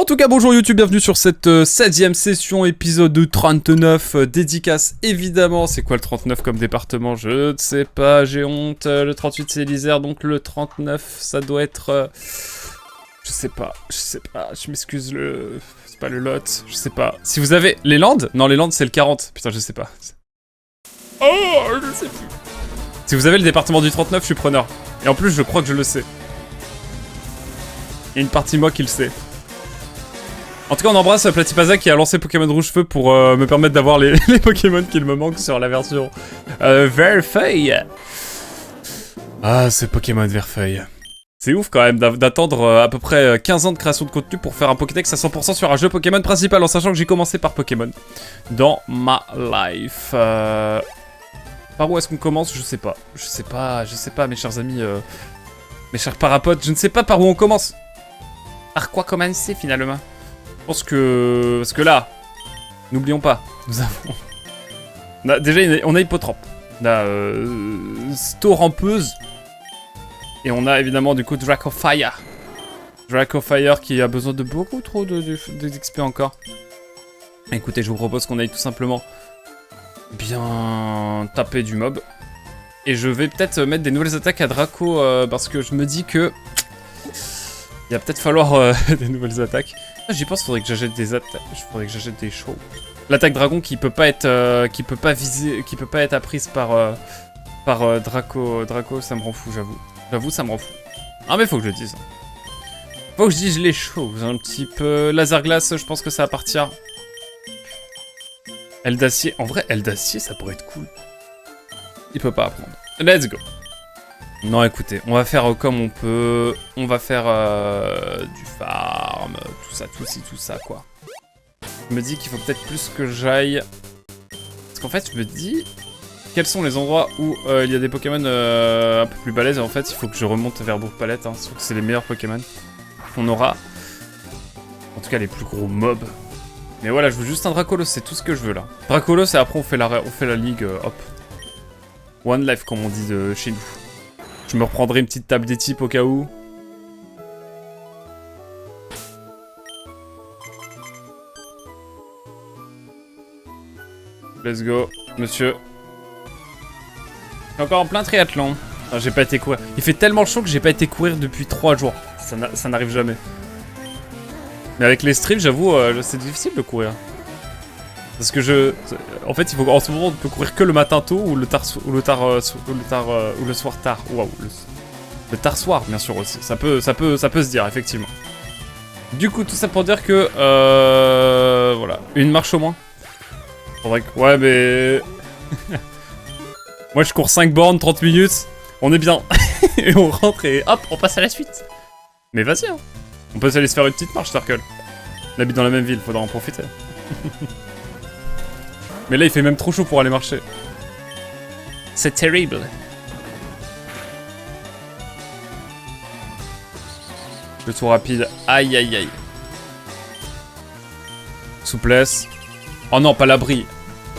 En tout cas, bonjour YouTube, bienvenue sur cette 16e session, épisode 39, dédicace évidemment. C'est quoi le 39 comme département? Je ne sais pas, j'ai honte. Le 38 c'est l'Isère, donc le 39 ça doit être... je sais pas, je m'excuse, c'est pas le Lot, je sais pas. Si vous avez les Landes? Non, les Landes c'est le 40, putain je sais pas. Oh, je sais plus. Si vous avez le département du 39, je suis preneur. Et en plus je crois que je le sais. Il y a une partie moi qui le sait. En tout cas, on embrasse Platypasa qui a lancé Pokémon Rouge Feu pour me permettre d'avoir les Pokémon qu'il me manque sur la version Vert-Feuille. Ah, ce Pokémon Vert-Feuille. C'est ouf quand même d'attendre à peu près 15 ans de création de contenu pour faire un Pokédex à 100% sur un jeu Pokémon principal, en sachant que j'ai commencé par Pokémon dans ma life. Par où est-ce qu'on commence? Je sais pas. Je sais pas, mes chers amis, mes chers parapotes, je ne sais pas par où on commence. Par quoi commencer finalement? Je pense que... Parce que là, n'oublions pas, nous avons... Déjà, on a Hippotrampe. On a Storampeuse. Et on a évidemment du coup Dracofire. Dracofire qui a besoin de beaucoup trop d'XP encore. Écoutez, je vous propose qu'on aille tout simplement bien taper du mob. Et je vais peut-être mettre des nouvelles attaques à Draco parce que je me dis que... Il va peut-être falloir des nouvelles attaques. J'y pense, faudrait que j'achète des attaques. Faudrait que j'achète des shows. L'attaque dragon qui peut pas être, qui peut pas être apprise par Draco. Draco, ça me rend fou, j'avoue. J'avoue, ça me rend fou. Ah mais faut que je le dise. Faut que je dise les choses un petit peu. Laser glace, je pense que ça va partir. Aile d'acier. En vrai, aile d'acier, ça pourrait être cool. Il peut pas apprendre. Let's go. Non, écoutez, on va faire comme on peut. On va faire du farm, tout ça, tout ça, quoi. Je me dis qu'il faut peut-être plus que j'aille... Parce qu'en fait, je me dis... Quels sont les endroits où il y a des Pokémon un peu plus balèzes? Et en fait, il faut que je remonte vers Bourg-Palette. Hein. Je trouve que c'est les meilleurs Pokémon qu'on aura. En tout cas, les plus gros mobs. Mais voilà, je veux juste un Dracolos, c'est tout ce que je veux, là. Dracolos, et après, on fait la ligue, hop. One life, comme on dit de chez nous. Je me reprendrai une petite table des types au cas où. Let's go, monsieur. Je suis encore en plein triathlon. J'ai pas été courir. Il fait tellement chaud que j'ai pas été courir depuis 3 jours. Ça n'arrive jamais. Mais avec les streams, j'avoue, c'est difficile de courir. Parce que en fait, il faut en ce moment on peut courir que le matin tôt ou le soir tard. Waouh, le tard soir, bien sûr aussi. Ça peut se dire effectivement. Du coup, tout ça pour dire que voilà, une marche au moins. Faudrait que... Ouais, mais moi, je cours 5 bornes, 30 minutes. On est bien. Et on rentre et hop, on passe à la suite. Mais vas-y, hein. On peut aller se faire une petite marche, Circle. On habite dans la même ville, faudra en profiter. Mais là, il fait même trop chaud pour aller marcher. C'est terrible. Le tour rapide. Aïe, aïe, aïe. Souplesse. Oh non, pas l'abri.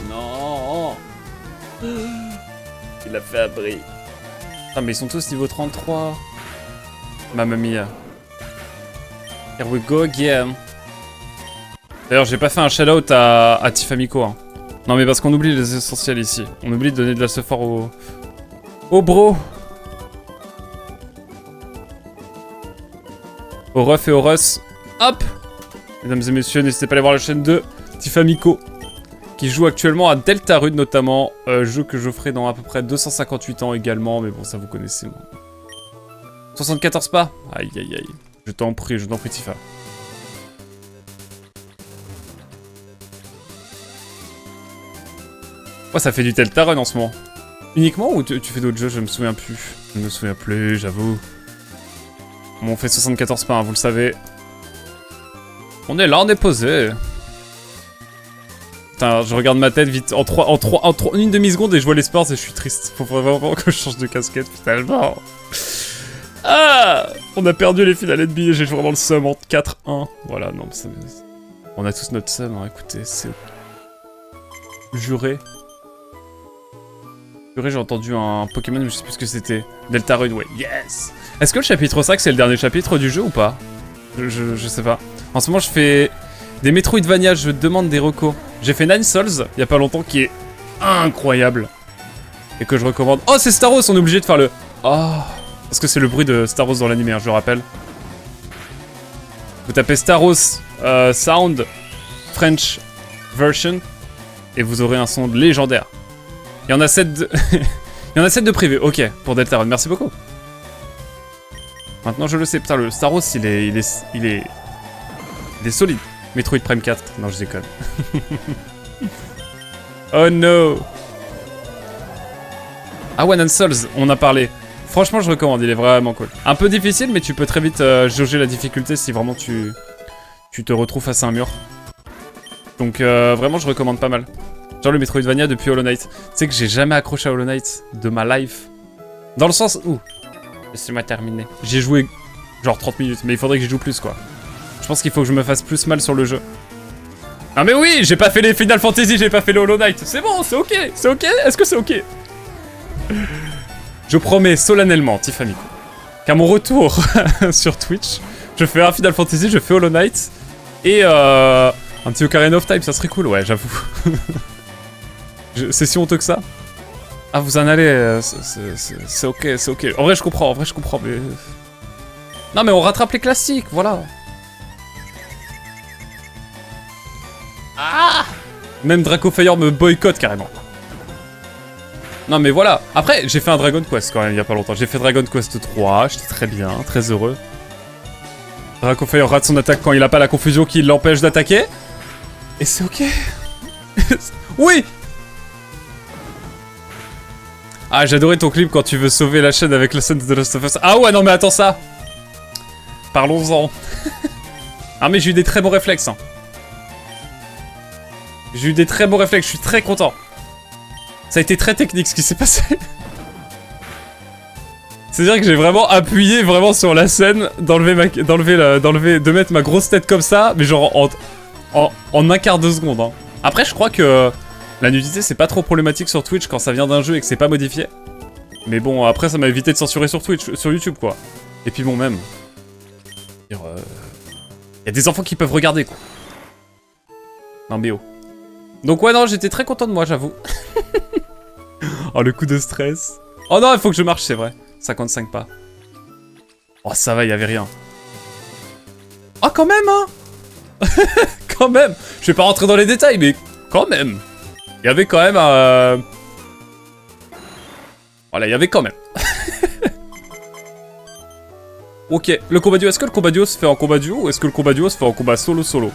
Non. Il a fait abri. Ah, mais ils sont tous niveau 33. Mamma mia. Here we go again. D'ailleurs, j'ai pas fait un shout-out à Tifamico, hein. Non mais parce qu'on oublie les essentiels ici. On oublie de donner de la sephore au bro. Au ref et au russ. Hop. Mesdames et messieurs, n'hésitez pas à aller voir la chaîne de Tifamico, qui joue actuellement à Deltarune notamment. Jeu que je ferai dans à peu près 258 ans également. Mais bon, ça vous connaissez moi. 74 pas. Aïe aïe aïe. Je t'en prie Tifa. Ouais, ça fait du Deltarune en ce moment. Uniquement ou tu fais d'autres jeux? Je me souviens plus. Je me souviens plus, j'avoue. Bon, on fait 74 pas, hein, vous le savez. On est là, on est posé. Putain, je regarde ma tête vite en une demi-seconde et je vois les sports et je suis triste. Faut vraiment que je change de casquette, finalement. Ah! On a perdu les finales NBA, j'ai vraiment le seum en 4-1. Voilà, non, mais on a tous notre seum, hein, écoutez, c'est... Juré. J'ai entendu un Pokémon, mais je sais plus ce que c'était. Deltarune, ouais, yes! Est-ce que le chapitre 5 c'est le dernier chapitre du jeu ou pas? Je sais pas. En ce moment, je fais des Metroidvania, je demande des recos. J'ai fait Nine Souls, il y a pas longtemps, qui est incroyable. Et que je recommande. Oh, c'est Star Wars, on est obligé de faire le... Oh, parce que c'est le bruit de Star Wars dans l'anime, hein, je le rappelle. Vous tapez Star Wars Sound French Version et vous aurez un son légendaire. Il y en a 7 de... Il y en a 7 de privé, ok, pour Deltarune, merci beaucoup. Maintenant je le sais, putain, le Star Wars il est solide. Metroid Prime 4, non je déconne. Oh no. Ah, One and Souls, on a parlé. Franchement je recommande, il est vraiment cool. Un peu difficile mais tu peux très vite jauger la difficulté si vraiment tu te retrouves face à un mur. Donc vraiment je recommande pas mal. Genre le Metroidvania depuis Hollow Knight. Tu sais que j'ai jamais accroché à Hollow Knight de ma life. Dans le sens où... Laissez-moi terminer. J'ai joué genre 30 minutes, mais il faudrait que j'y joue plus quoi. Je pense qu'il faut que je me fasse plus mal sur le jeu. Ah mais oui, j'ai pas fait les Final Fantasy, j'ai pas fait le Hollow Knight. C'est bon, c'est ok, c'est ok. Est-ce que c'est ok? Je promets solennellement, Tiffany, qu'à mon retour sur Twitch, je fais un Final Fantasy, je fais Hollow Knight et un petit Ocarina of Time, ça serait cool, ouais, j'avoue. C'est si honteux que ça? Ah, vous en allez, c'est ok, c'est ok. En vrai, je comprends, mais... Non, mais on rattrape les classiques, voilà. Ah! Même Dracofire me boycotte carrément. Non, mais voilà. Après, j'ai fait un Dragon Quest quand même, il y a pas longtemps. J'ai fait Dragon Quest 3, j'étais très bien, très heureux. Dracofire rate son attaque quand il a pas la confusion qui l'empêche d'attaquer. Et c'est ok. Oui! Ah, j'adorais ton clip quand tu veux sauver la chaîne avec la scène de The Last of Us. Ah ouais, non mais attends ça. Parlons-en. Ah mais j'ai eu des très bons réflexes. Hein. J'ai eu des très bons réflexes, je suis très content. Ça a été très technique ce qui s'est passé. C'est-à-dire que j'ai vraiment appuyé vraiment sur la scène, de mettre ma grosse tête comme ça, mais genre en un quart de seconde. Hein. Après, je crois que la nudité, c'est pas trop problématique sur Twitch quand ça vient d'un jeu et que c'est pas modifié. Mais bon, après, ça m'a évité de censurer sur Twitch, sur YouTube, quoi. Et puis bon, même... Il y a des enfants qui peuvent regarder, quoi. Non, mais oh. Donc ouais, non, j'étais très content de moi, j'avoue. Oh, le coup de stress. Oh non, il faut que je marche, c'est vrai. 55 pas. Oh, ça va, il y avait rien. Oh, quand même, hein. Quand même. Je vais pas rentrer dans les détails, mais quand même. Il y avait quand même un... Voilà, il y avait quand même. Ok, le combat duo, est-ce que le combat duo se fait en combat duo ou est-ce que le combat duo se fait en combat solo-solo?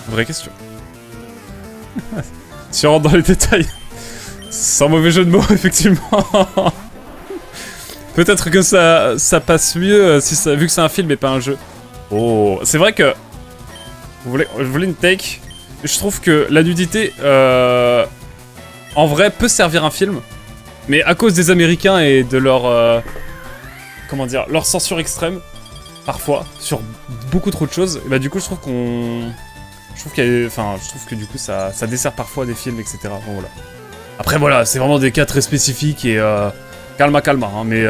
Vraie question. Si on rentre dans les détails. Sans mauvais jeu de mots, effectivement. Peut-être que ça passe mieux si ça, vu que c'est un film et pas un jeu. Oh, c'est vrai que... Vous voulez une take? Je trouve que la nudité, en vrai, peut servir un film. Mais à cause des Américains et de leur... comment dire? Leur censure extrême, parfois, sur beaucoup trop de choses, et bah du coup, je trouve qu'on... Je trouve que du coup, ça dessert parfois des films, etc. Bon, voilà. Après, voilà, c'est vraiment des cas très spécifiques et... calma, hein, mais...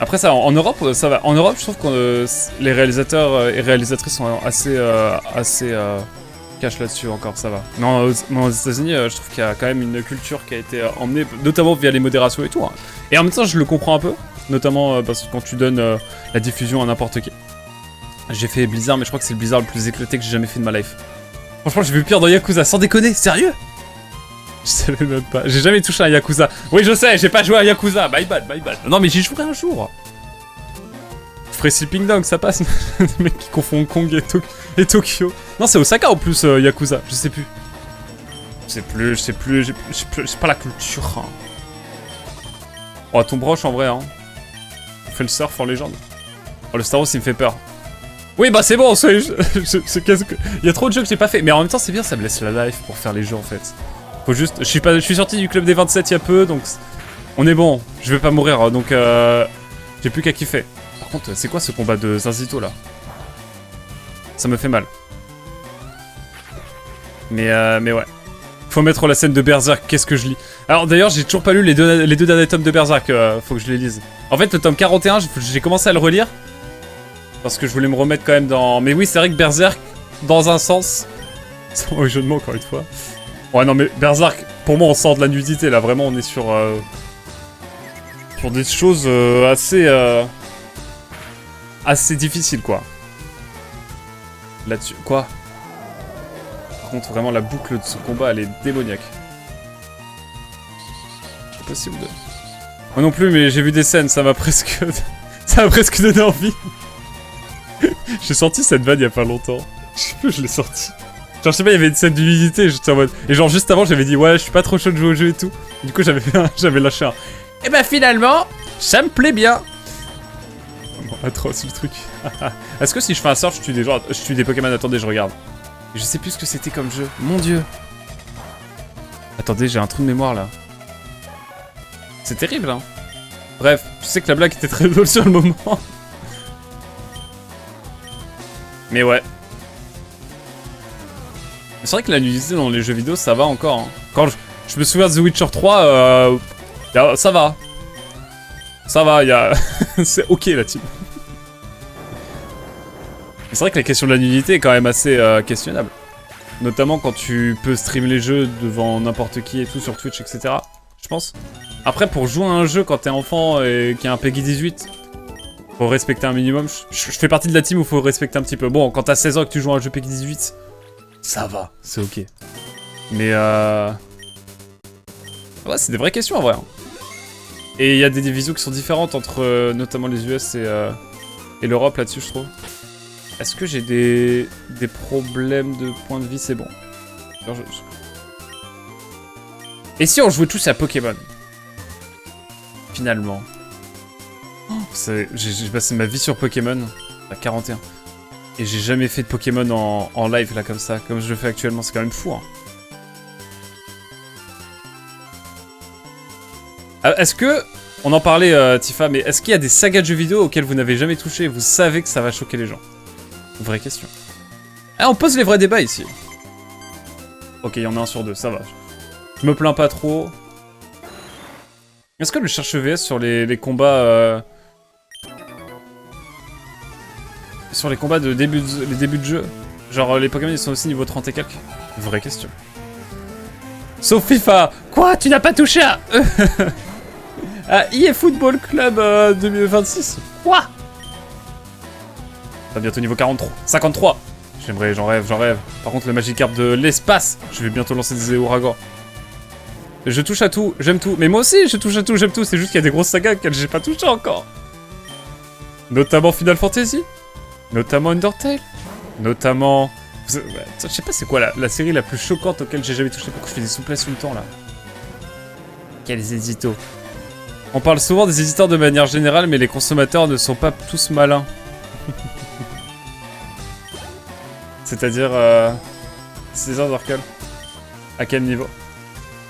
Après ça, en Europe, ça va. En Europe, je trouve que les réalisateurs et réalisatrices sont assez cash là-dessus encore, ça va. Mais aux États-Unis, je trouve qu'il y a quand même une culture qui a été emmenée, notamment via les modérations et tout. Hein. Et en même temps, je le comprends un peu, notamment parce que quand tu donnes la diffusion à n'importe qui. J'ai fait Blizzard, mais je crois que c'est le Blizzard le plus éclaté que j'ai jamais fait de ma life. Franchement, j'ai vu pire dans Yakuza, sans déconner, sérieux? Je savais même pas. J'ai jamais touché à un Yakuza. Oui, je sais, j'ai pas joué à Yakuza. My bad. Non, mais j'y jouerai un jour. Je ferai Sleeping Dog, ça passe. Le mec qui confond Hong Kong et Tokyo. Non, c'est Osaka en plus, Yakuza. Je sais plus. J'ai pas la culture. Hein. Oh, ton broche en vrai, hein. On fait le surf en légende. Oh, le Star Wars, il me fait peur. Oui, bah c'est bon, il y a trop de jeux que j'ai pas fait. Mais en même temps, c'est bien, ça me laisse la life pour faire les jeux en fait. Faut juste... Je suis sorti du club des 27 il y a peu, donc... On est bon, je vais pas mourir, donc j'ai plus qu'à kiffer. Par contre, c'est quoi ce combat de Zinzito, là? Ça me fait mal. Mais ouais. Faut mettre la scène de Berserk, qu'est-ce que je lis? Alors d'ailleurs, j'ai toujours pas lu les deux derniers tomes de Berserk, faut que je les lise. En fait, le tome 41, j'ai commencé à le relire. Parce que je voulais me remettre quand même dans... Mais oui, c'est vrai que Berserk, dans un sens... C'est un jeu de mots, encore une fois. Ouais, non, mais Berserk, pour moi, on sort de la nudité, là. Vraiment, on est sur... sur des choses assez... assez difficiles, quoi. Là-dessus... Quoi? Par contre, vraiment, la boucle de ce combat, elle est démoniaque. C'est possible de... Moi non plus, mais j'ai vu des scènes, ça m'a presque... ça m'a presque donné envie. J'ai sorti cette vanne il y a pas longtemps. Je sais plus, je l'ai sorti. Genre, je sais pas, il y avait une scène d'humidité, j'étais en mode... Et genre, juste avant, j'avais dit, ouais, je suis pas trop chaud de jouer au jeu et tout. Et du coup, j'avais lâché un... Et bah finalement, ça me plaît bien. Bon, atroce, le truc. Est-ce que si je fais un sort, je tue des Pokémon? Attendez, je regarde. Je sais plus ce que c'était comme jeu. Mon dieu. Attendez, j'ai un trou de mémoire, là. C'est terrible, hein. Bref, je sais que la blague était très drôle sur le moment. Mais ouais. C'est vrai que la nudité dans les jeux vidéo, ça va encore. Hein. Quand je me souviens de The Witcher 3, ça va. Ça va, c'est ok la team. C'est vrai que la question de la nudité est quand même assez questionnable. Notamment quand tu peux streamer les jeux devant n'importe qui et tout sur Twitch, etc. Je pense. Après, pour jouer à un jeu quand t'es enfant et qu'il y a un Peggy 18, faut respecter un minimum. Je fais partie de la team où faut respecter un petit peu. Bon, quand t'as 16 ans et que tu joues à un jeu Peggy 18, ça va, c'est ok. Mais ouais, c'est des vraies questions en vrai. Hein. Et il y a des divisions qui sont différentes entre notamment les US et l'Europe là-dessus, je trouve. Est-ce que j'ai des problèmes de points de vie? C'est bon. Alors, Et si on jouait tous à Pokémon? Finalement. Oh, j'ai passé ma vie sur Pokémon à 41. Et j'ai jamais fait de Pokémon en live là comme ça, comme je le fais actuellement, c'est quand même fou. Hein. Est-ce que... On en parlait Tifa, mais est-ce qu'il y a des sagas de jeux vidéo auxquels vous n'avez jamais touché et vous savez que ça va choquer les gens? Vraie question. Ah, on pose les vrais débats ici. Ok, il y en a un sur deux, ça va. Je me plains pas trop. Est-ce que le cherche VS sur les combats... Sur les combats de début de jeu, genre les Pokémon ils sont aussi niveau 30 et quelques? Vraie question. Sauf FIFA. Quoi? Tu n'as pas touché à... à EA Football Club 2026? Quoi? T'as bientôt niveau 43. 53. J'aimerais, j'en rêve. Par contre le Magikarp de l'espace, je vais bientôt lancer des ouragans. Je touche à tout, j'aime tout. Mais moi aussi je touche à tout, j'aime tout. C'est juste qu'il y a des grosses sagas auxquelles j'ai pas touché encore. Notamment Final Fantasy. Notamment Undertale. Notamment... Je sais pas c'est quoi la série la plus choquante auquel j'ai jamais touché. Pourquoi je fais des souplesses tout le temps là? Quels éditos. On parle souvent des éditeurs de manière générale, mais les consommateurs ne sont pas tous malins. C'est-à-dire... C'est Circle. À quel niveau?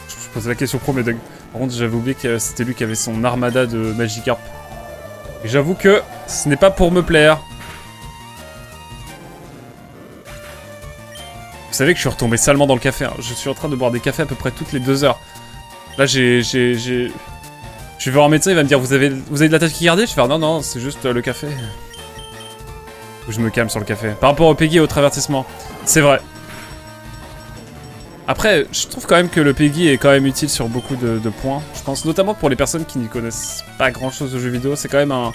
Je pose la question premier Doug. Par contre j'avais oublié que c'était lui qui avait son armada de Magikarp. Et j'avoue que ce n'est pas pour me plaire. Vous savez que je suis retombé salement dans le café. Hein. Je suis en train de boire des cafés à peu près toutes les 2 heures. Là, Je vais voir un médecin, il va me dire vous avez de la tachycardie? Je vais faire non, c'est juste le café. Ou je me calme sur le café. Par rapport au Peggy et au travertissement. C'est vrai. Après, je trouve quand même que le Peggy est quand même utile sur beaucoup de points. Je pense notamment pour les personnes qui n'y connaissent pas grand chose au jeu vidéo. C'est quand même un...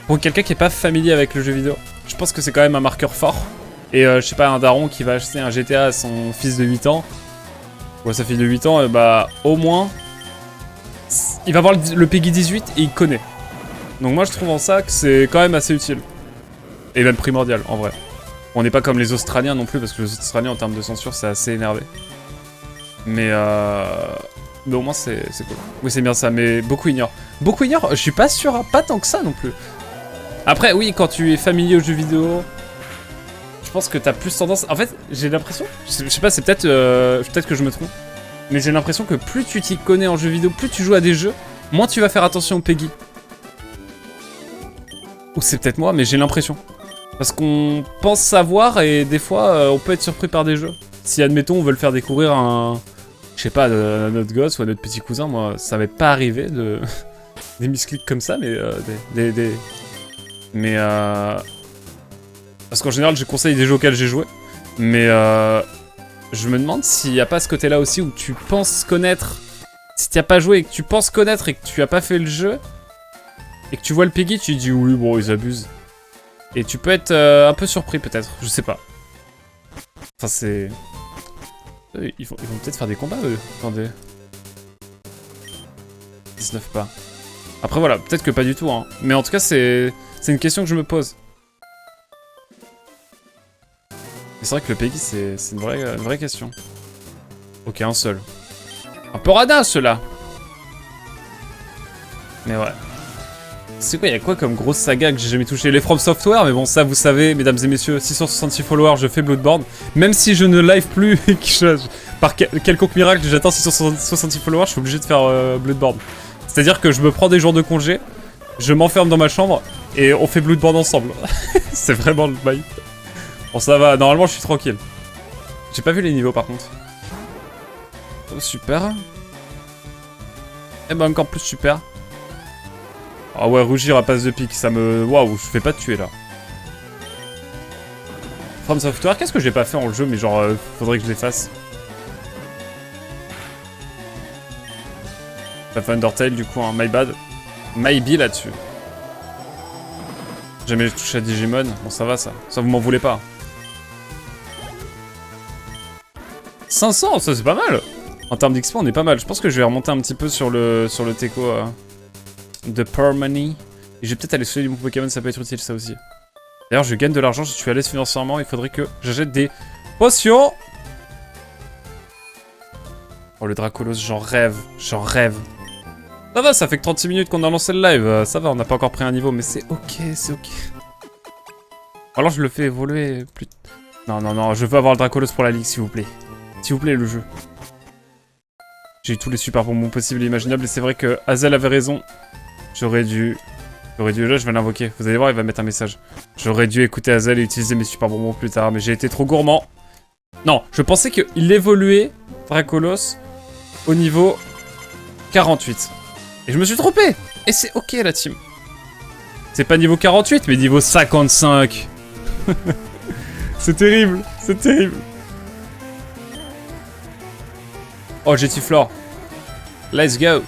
Pour quelqu'un qui est pas familier avec le jeu vidéo. Je pense que c'est quand même un marqueur fort. Et je sais pas, un daron qui va acheter un GTA à son fils de 8 ans. Ou à sa fille de 8 ans, bah au moins... Il va voir le Peggy 18 et il connaît. Donc moi je trouve en ça que c'est quand même assez utile. Et même primordial en vrai. On n'est pas comme les Australiens non plus parce que les Australiens en termes de censure c'est assez énervé. Mais au moins c'est cool. Oui c'est bien ça, mais beaucoup ignorent. Beaucoup ignorent, je suis pas sûr, hein, pas tant que ça non plus. Après oui quand tu es familier aux jeux vidéo, je pense que t'as plus tendance... En fait j'ai l'impression, je sais pas c'est peut-être que je me trompe. Mais j'ai l'impression que plus tu t'y connais en jeu vidéo, plus tu joues à des jeux, moins tu vas faire attention au Peggy. Ou c'est peut-être moi, mais j'ai l'impression. Parce qu'on pense savoir et des fois on peut être surpris par des jeux. Si admettons on veut le faire découvrir à un... Je sais pas, à notre gosse ou à notre petit cousin, moi ça m'est pas arrivé de... des misclics comme ça, mais... Mais Parce qu'en général, je conseille des jeux auxquels j'ai joué. Mais je me demande s'il n'y a pas ce côté-là aussi où tu penses connaître. Si tu n'as pas joué et que tu penses connaître et que tu n'as pas fait le jeu, et que tu vois le Peggy, tu dis oui, bon, ils abusent. Et tu peux être un peu surpris peut-être, je sais pas. Enfin, c'est... Ils vont peut-être faire des combats, eux. Attendez. 19 pas. Après, voilà, peut-être que pas du tout, hein. Mais en tout cas, c'est une question que je me pose. C'est vrai que le Peggy, c'est une vraie question. Ok, un seul. Un peu radin, ceux-là. Mais ouais. C'est quoi, il y a quoi comme grosse saga que j'ai jamais touché? Les From Software, mais bon, ça, vous savez, mesdames et messieurs, 666 followers, je fais Bloodborne. Même si je ne live plus et que par quelconque miracle, j'atteins 666 followers, je suis obligé de faire Bloodborne. C'est-à-dire que je me prends des jours de congé, je m'enferme dans ma chambre, et on fait Bloodborne ensemble. C'est vraiment le bail. Bon, ça va, normalement, je suis tranquille. J'ai pas vu les niveaux, par contre. Oh, super. Eh ben, encore plus super. Ah ouais, rougir à passe de pique, ça me... Waouh, je fais pas tuer, là. From Software, qu'est-ce que j'ai pas fait en le jeu, mais genre, faudrait que je les fasse. Pas fait Undertale, du coup, hein, my bad. Maybe là-dessus. Jamais j'ai touché à Digimon. Bon, ça va, ça. Ça, vous m'en voulez pas. 500, ça, c'est pas mal. En termes d'XP, on est pas mal. Je pense que je vais remonter un petit peu sur le Teco de Permany. Et je vais peut-être aller soigner mon Pokémon, ça peut être utile, ça aussi. D'ailleurs, je gagne de l'argent, je suis à l'aise financièrement. Il faudrait que j'achète des potions. Oh, le Dracolos, j'en rêve. J'en rêve. Ça va, ça fait que 36 minutes qu'on a lancé le live. Ça va, on n'a pas encore pris un niveau, mais c'est ok, c'est ok. Alors, je le fais évoluer plus... Non, non, non, je veux avoir le Dracolos pour la ligue, s'il vous plaît. S'il vous plaît, le jeu. J'ai eu tous les super bonbons possibles et imaginables, et c'est vrai que Hazel avait raison. J'aurais dû... Là, je vais l'invoquer. Vous allez voir, il va mettre un message. J'aurais dû écouter Hazel et utiliser mes super bonbons plus tard, mais j'ai été trop gourmand. Non, je pensais qu'il évoluait, Dracolos, au niveau 48. Et je me suis trompé. Et c'est ok, la team. C'est pas niveau 48, mais niveau 55. C'est terrible, c'est terrible. Oh, Jetiflore. Let's go.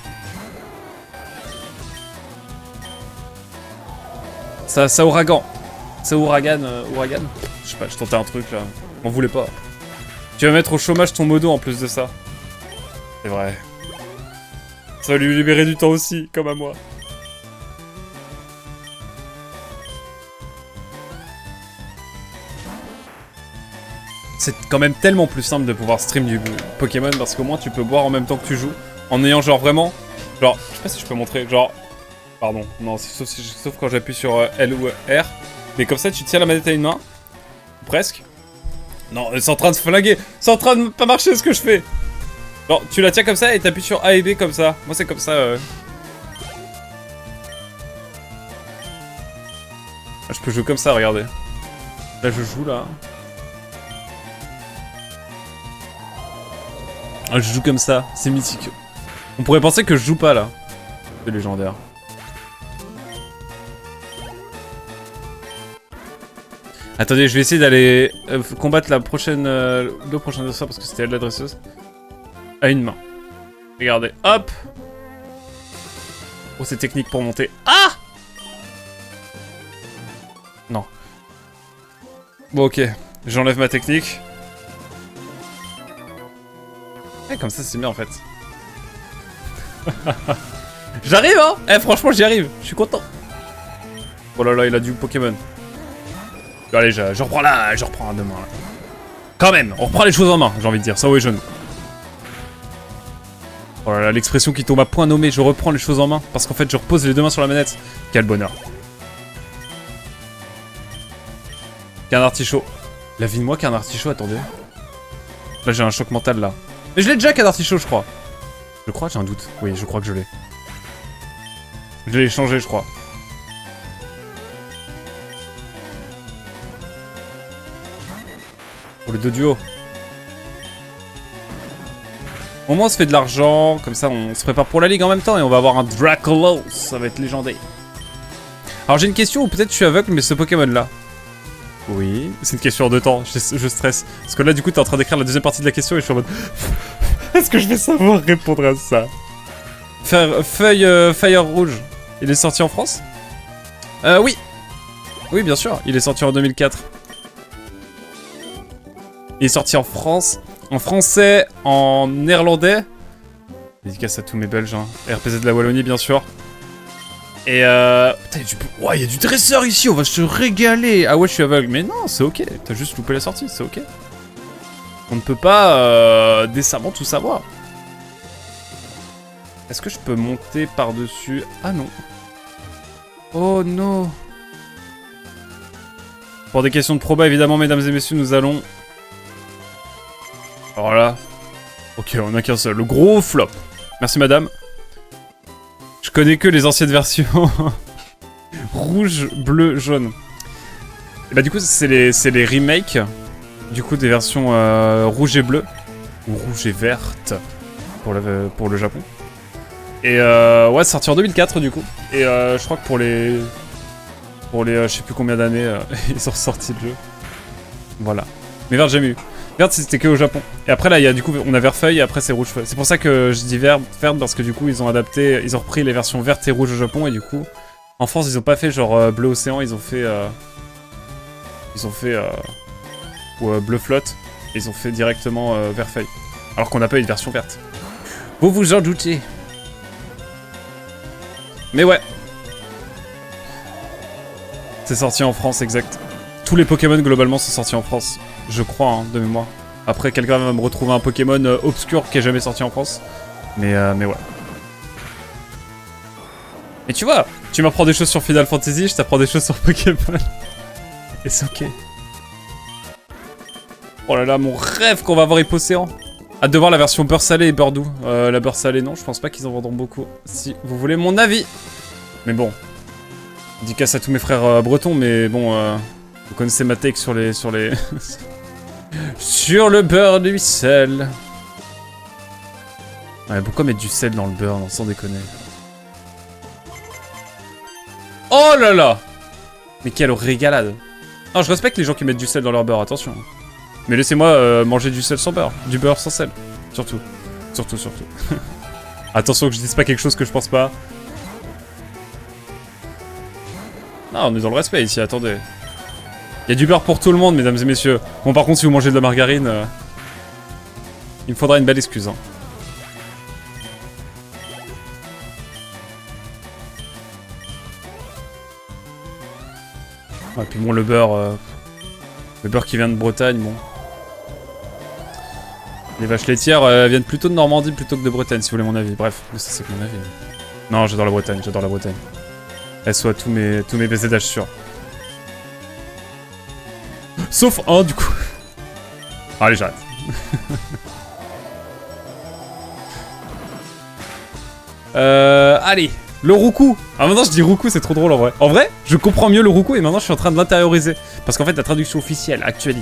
Ça ouragan. Ça ouragan, ouragan. Je sais pas, je tentais un truc là. M'en voulais pas. Tu vas mettre au chômage ton modo en plus de ça. C'est vrai. Ça va lui libérer du temps aussi, comme à moi. C'est quand même tellement plus simple de pouvoir stream du Pokémon parce qu'au moins tu peux boire en même temps que tu joues. En ayant genre vraiment... Genre, je sais pas si je peux montrer, genre... Pardon, non, sauf quand j'appuie sur L ou R. Mais comme ça, tu tiens la manette à une main. Presque. Non, c'est en train de se flinguer. C'est en train de pas marcher ce que je fais. Genre, tu la tiens comme ça et t'appuies sur A et B comme ça. Moi, c'est comme ça. Ah, je peux jouer comme ça, regardez. Là, je joue, là. Ah, je joue comme ça. C'est mythique. On pourrait penser que je joue pas, là. C'est légendaire. Attendez, je vais essayer d'aller combattre la prochaine... le prochain adversaire parce que c'était elle l'adresseuse. À une main. Regardez, hop. Oh, c'est technique pour monter. Ah! Non. Bon, ok. J'enlève ma technique. Eh, comme ça, c'est bien, en fait. J'arrive, hein! Eh, franchement, j'y arrive. Je suis content. Oh là là, il a du Pokémon. Allez, je reprends là, je reprends demain. Là. Quand même, on reprend les choses en main, j'ai envie de dire. Ça, ouais, jeune. Oh là là, l'expression qui tombe à point nommé, je reprends les choses en main. Parce qu'en fait, je repose les deux mains sur la manette. Quel bonheur. Qu'un artichaut. La vie de moi qu'un artichaut, attendez. Là, j'ai un choc mental, là. Mais je l'ai déjà qu'un artichaut, je crois. Je crois, j'ai un doute. Oui, je crois que je l'ai. Je l'ai échangé, je crois. Pour le 2 duo. Au moins on se fait de l'argent, comme ça on se prépare pour la ligue en même temps et on va avoir un Dracolos, ça va être légendaire. Alors j'ai une question, ou peut-être je suis aveugle, mais ce Pokémon là. Oui. C'est une question de temps, je stresse. Parce que là, du coup, t'es en train d'écrire la deuxième partie de la question et je suis en mode... Est-ce que je vais savoir répondre à ça? Fire Rouge, il est sorti en France? Oui. Oui, bien sûr, il est sorti en 2004. Il est sorti en France, en français, en néerlandais. Dédicace à tous mes Belges, hein. RPZ de la Wallonie, bien sûr. Et putain, il y a du dresseur ici, on va se régaler. Ah ouais, je suis aveugle, mais non, c'est ok. T'as juste loupé la sortie, c'est ok. On ne peut pas décemment tout savoir. Est-ce que je peux monter par-dessus? Ah non. Oh non. Pour des questions de proba, évidemment, mesdames et messieurs, nous allons... Alors là... Ok, on a qu'un seul. Le gros flop. Merci, madame. Je connais que les anciennes versions. Rouge, bleu, jaune. Et bah du coup, c'est les remakes. Du coup, des versions rouge et bleu. Ou rouge et verte. Pour le Japon. Et ouais, c'est sorti en 2004 du coup. Et je crois que pour les je sais plus combien d'années, ils sont ressortis le jeu. Voilà. Mais vert, j'ai jamais eu. Vert, c'était que au Japon. Et après, là, il y a du coup, on a vert feuille et après, c'est rouge feuille. C'est pour ça que je dis vert parce que du coup, ils ont adapté, ils ont repris les versions vertes et rouges au Japon. Et du coup, en France, ils ont pas fait genre bleu océan, ils ont fait. Ou bleu flotte. Et ils ont fait directement vert feuille. Alors qu'on n'a pas eu de version verte. Vous vous en doutez. Mais ouais. C'est sorti en France, exact. Tous les Pokémon globalement sont sortis en France. Je crois, hein, de mémoire. Après, quelqu'un va me retrouver un Pokémon obscur qui est jamais sorti en France. Mais ouais. Mais tu vois, tu m'apprends des choses sur Final Fantasy, je t'apprends des choses sur Pokémon. Et c'est ok. Oh là là, mon rêve qu'on va avoir Hypocéan. Hâte de voir la version beurre salé et beurre doux. La beurre salée, non, je pense pas qu'ils en vendront beaucoup. Si vous voulez mon avis. Mais bon. Dédicace à tous mes frères bretons, mais bon, vous connaissez ma take sur les... sur le beurre du sel. Ouais, pourquoi mettre du sel dans le beurre, non, sans déconner. Oh là là. Mais quelle régalade. Non, je respecte les gens qui mettent du sel dans leur beurre, attention. Mais laissez-moi manger du sel sans beurre. Du beurre sans sel. Surtout. Surtout. Attention que je dise pas quelque chose que je pense pas. Non, on est dans le respect ici, attendez. Il y a du beurre pour tout le monde, mesdames et messieurs. Bon, par contre, si vous mangez de la margarine, il me faudra une belle excuse. Hein. Ouais, puis bon, le beurre qui vient de Bretagne, bon. Les vaches laitières viennent plutôt de Normandie plutôt que de Bretagne, si vous voulez mon avis. Bref, mais ça c'est que mon avis. Non, j'adore la Bretagne, j'adore la Bretagne. Elle soit tous mes baisers d'âge sûr. Sauf un, du coup. Allez, j'arrête. Allez, le roucou. Ah, maintenant je dis roucou, c'est trop drôle en vrai. En vrai, je comprends mieux le roucou et maintenant je suis en train de l'intérioriser. Parce qu'en fait, la traduction officielle, actuelle,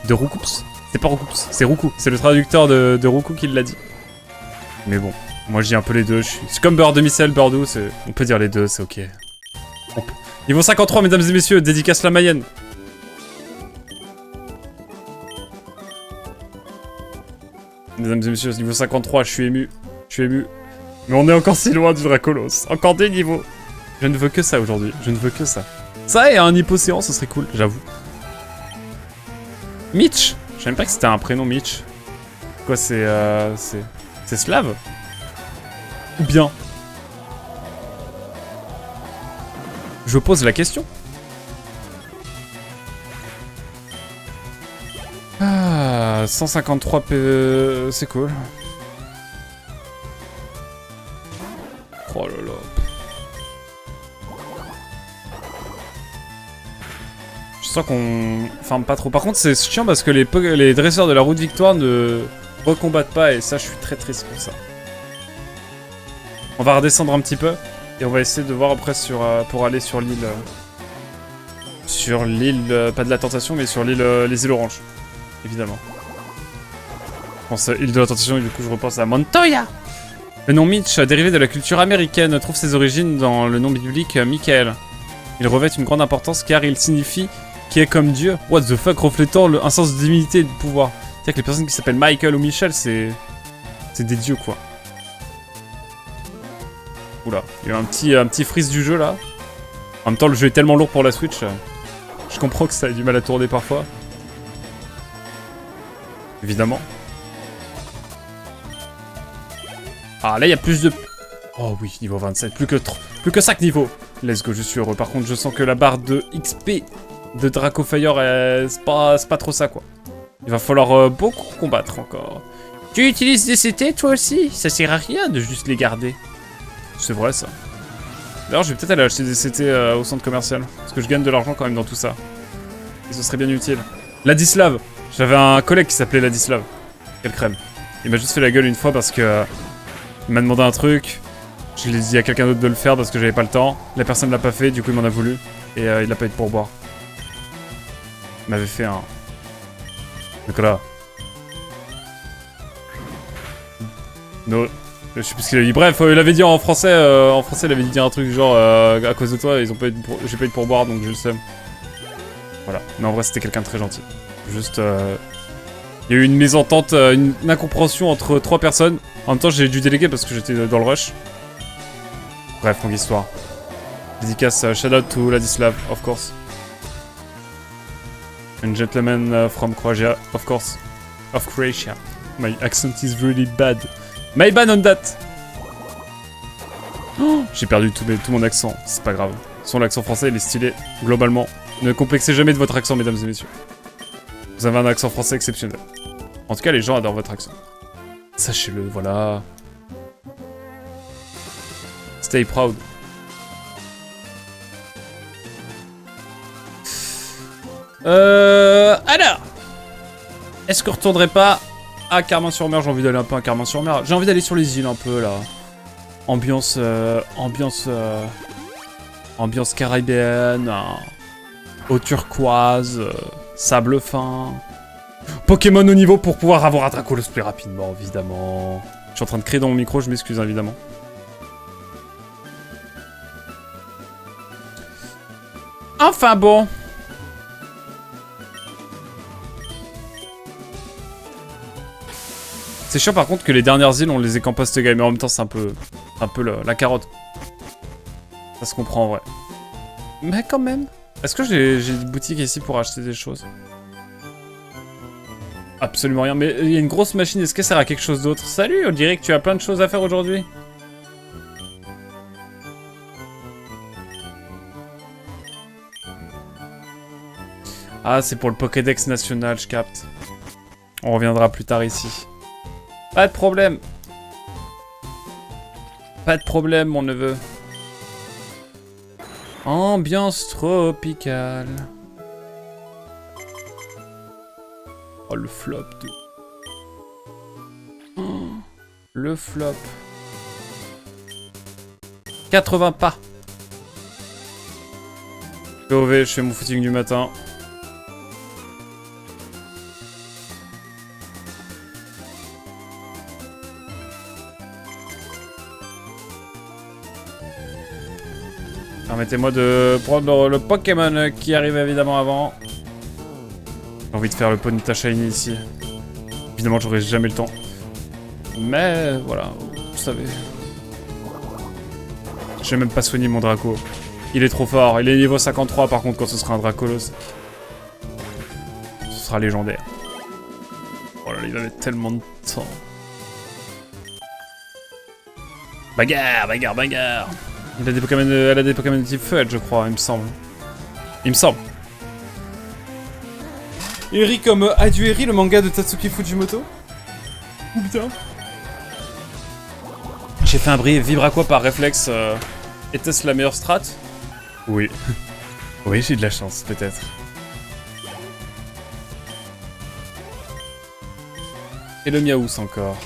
de roucoups, c'est pas roucoups, c'est roucou. C'est le traducteur de roucou qui l'a dit. Mais bon, moi je dis un peu les deux. C'est comme beurre demi-sel, beurre doux, on peut dire les deux, c'est ok. Niveau 53, mesdames et messieurs, dédicace la Mayenne. Mesdames et messieurs, niveau 53, je suis ému. Mais on est encore si loin du Dracolos. Encore des niveaux. Je ne veux que ça aujourd'hui, je ne veux que ça. Ça et un Hypocéan, ce serait cool, j'avoue. Mitch. Je savais même pas que c'était un prénom Mitch. Quoi, c'est slave? Ou bien? Je pose la question. Ah, 153 PE, c'est cool. Oh là là. Je sens qu'on farme pas trop. Par contre, c'est chiant parce que les dresseurs de la route victoire ne recombattent pas et ça, je suis très triste pour ça. On va redescendre un petit peu et on va essayer de voir après pour aller sur l'île. Sur l'île, pas de la tentation, mais sur l'île, les îles oranges. Évidemment. Je pense à l'île de la tentation et du coup, je repense à Montoya. Le nom Mitch, dérivé de la culture américaine, trouve ses origines dans le nom biblique Michael. Il revêt une grande importance car il signifie qui est comme Dieu. What the fuck, reflétant un sens de divinité et de pouvoir. C'est-à-dire que les personnes qui s'appellent Michael ou Michel, c'est des dieux, quoi. Oula, il y a un petit freeze du jeu, là. En même temps, le jeu est tellement lourd pour la Switch. Je comprends que ça ait du mal à tourner parfois. Évidemment. Ah, là, il y a plus de... Oh oui, niveau 27. Plus que 5 niveaux. Let's go, je suis heureux. Par contre, je sens que la barre de XP de Dracofire, c'est pas trop ça, quoi. Il va falloir beaucoup combattre encore. Tu utilises des CT, toi aussi? Ça sert à rien de juste les garder. C'est vrai, ça. D'ailleurs, je vais peut-être aller acheter des CT au centre commercial. Parce que je gagne de l'argent quand même dans tout ça. Et ce serait bien utile. Ladislav. J'avais un collègue qui s'appelait Ladislav. Quelle crème. Il m'a juste fait la gueule une fois parce que... il m'a demandé un truc. Je l'ai dit à quelqu'un d'autre de le faire parce que j'avais pas le temps. La personne l'a pas fait, du coup il m'en a voulu. Et il a pas eu de pourboire. Il m'avait fait un... Donc là... No... Je sais plus ce qu'il a dit. Bref, il avait dit en français, il avait dit un truc genre à cause de toi, j'ai pas eu de pourboire donc je le sais. Voilà. Mais en vrai, c'était quelqu'un de très gentil. Juste, il y a eu une mésentente, une incompréhension entre 3 personnes. En même temps, j'ai dû déléguer parce que j'étais dans le rush. Bref, longue histoire. Dédicace, shout out to Ladislav, of course. And gentleman from Croatia, of course. Of Croatia. My accent is really bad. My bad on that. Oh, j'ai perdu tout mon accent, c'est pas grave. Son accent français, il est stylé, globalement. Ne complexez jamais de votre accent, mesdames et messieurs. Vous avez un accent français exceptionnel. En tout cas, les gens adorent votre accent. Sachez-le, voilà. Stay proud. Alors, est-ce qu'on retournerait pas à Carmin-sur-Mer? J'ai envie d'aller un peu à Carmin-sur-Mer. J'ai envie d'aller sur les îles un peu là. Ambiance caribéenne, eau turquoise, sable fin. Pokémon au niveau pour pouvoir avoir un Dracolos plus rapidement, évidemment. Je suis en train de crier dans mon micro, je m'excuse évidemment. Enfin bon. C'est chiant par contre que les dernières îles on les ait qu'en post-game, mais en même temps c'est un peu la carotte. Ça se comprend en vrai. Mais quand même. Est-ce que j'ai des boutiques ici pour acheter des choses? Absolument rien, mais il y a une grosse machine, est-ce que ça sert à quelque chose d'autre? Salut, on dirait que tu as plein de choses à faire aujourd'hui. Ah, c'est pour le Pokédex national, je capte. On reviendra plus tard ici. Pas de problème. Pas de problème, mon neveu. Ambiance tropicale. Oh, le flop de... Oh, le flop. 80 pas. POV, je fais mon footing du matin. Permettez-moi de prendre le Pokémon qui arrive évidemment avant. J'ai envie de faire le Ponyta Shiny ici. Évidemment, j'aurai jamais le temps. Mais voilà, vous savez. Je vais même pas soigner mon Draco. Il est trop fort. Il est niveau 53 par contre quand ce sera un Dracolos. Ce sera légendaire. Oh là là, il avait tellement de temps. Bagarre, bagarre, bagarre. Elle a des Pokémon de type feu, je crois, il me semble. Il me semble. Eri comme Adieu Eri, le manga de Tatsuki Fujimoto. Putain. J'ai fait un Vibraqua par réflexe. Était-ce la meilleure strat? Oui. Oui, j'ai de la chance, peut-être. Et le Miaous encore.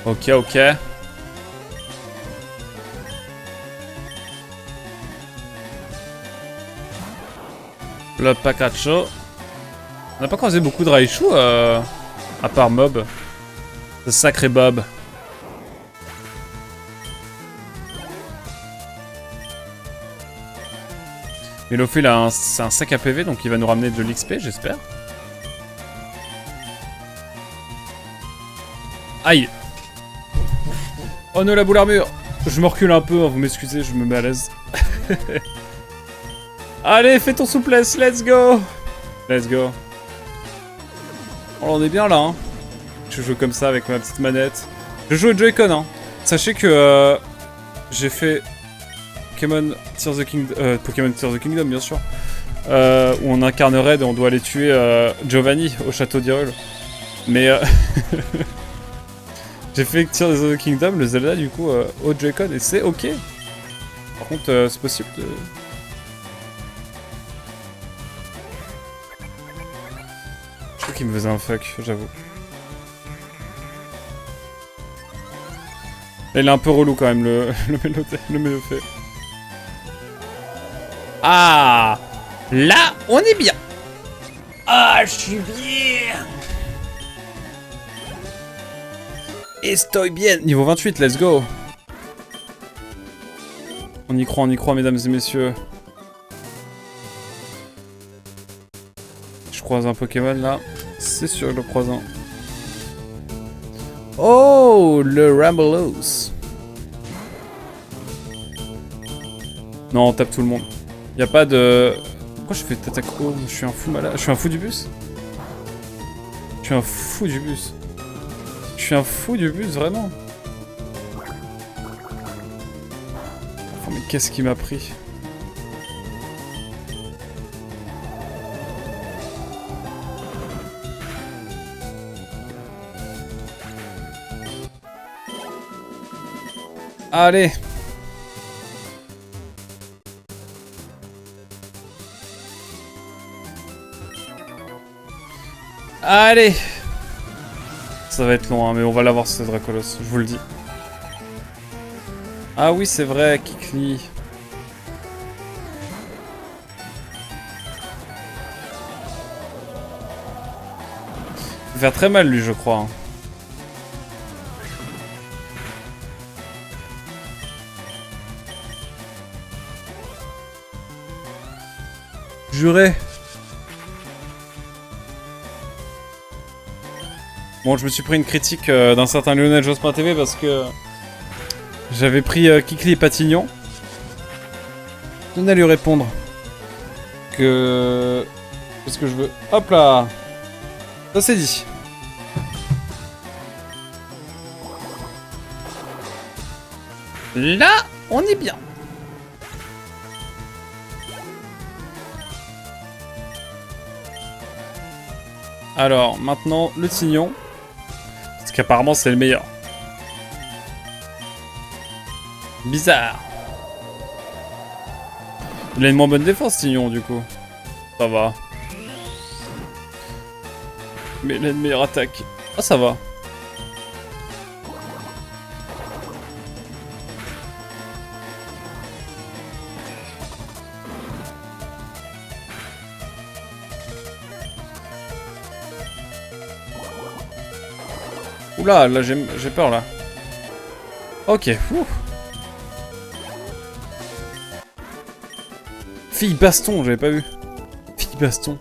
Ok, ok. Le Pikachu. On n'a pas croisé beaucoup de Raichu à part Mob. Ce sacré Bob. Melofeu, c'est un sac à PV, donc il va nous ramener de l'XP, j'espère. Aïe. Oh non, la boule armure. Je me recule un peu, hein, vous m'excusez, je me mets à l'aise. Allez, fais ton souplesse, let's go. Let's go. Oh, on est bien là, hein. Je joue comme ça avec ma petite manette. Je joue au Joy-Con, hein. Sachez que j'ai fait Pokémon Tears of the Kingdom, bien sûr. Où on incarne Red et on doit aller tuer Giovanni au château d'Hyrule. Mais j'ai fait Tears of the Kingdom, le Zelda, du coup, au Joy-Con, et c'est ok. Par contre, c'est possible de... Je crois qu'il me faisait un fuck, j'avoue. Là, il est un peu relou quand même, le Melofeu. Ah, là, on est bien. Ah, je suis bien. Estoy bien. Niveau 28, let's go. On y croit, mesdames et messieurs. Je croise un Pokémon, là. C'est sûr, je le croise un. Oh, le Rambolos. Non, on tape tout le monde. Y a pas de... Pourquoi je fais attaque haut? Je suis un fou malade. Je suis un fou du bus? Je suis un fou du bus. Je suis un fou du bus, vraiment. Oh, mais qu'est-ce qui m'a pris? Allez. Allez. Ça va être long, hein, mais on va l'avoir ce Dracolos, je vous le dis. Ah oui, c'est vrai, Kikli. Il va faire très mal, lui, je crois. Hein. Juré. Bon, je me suis pris une critique d'un certain Lionel Jospin.tv parce que j'avais pris Kikli et Patignon. Je tenais à lui répondre que... Qu'est-ce que je veux? Hop là. Ça c'est dit. Là, on est bien. Alors, maintenant, le Tignon. Parce qu'apparemment, c'est le meilleur. Bizarre. Il a une moins bonne défense, Tignon, du coup. Ça va. Mais il a une meilleure attaque. Ah, ça va. Oula, là j'ai peur là. Ok, ouh. Fille baston, j'avais pas vu. Fille baston.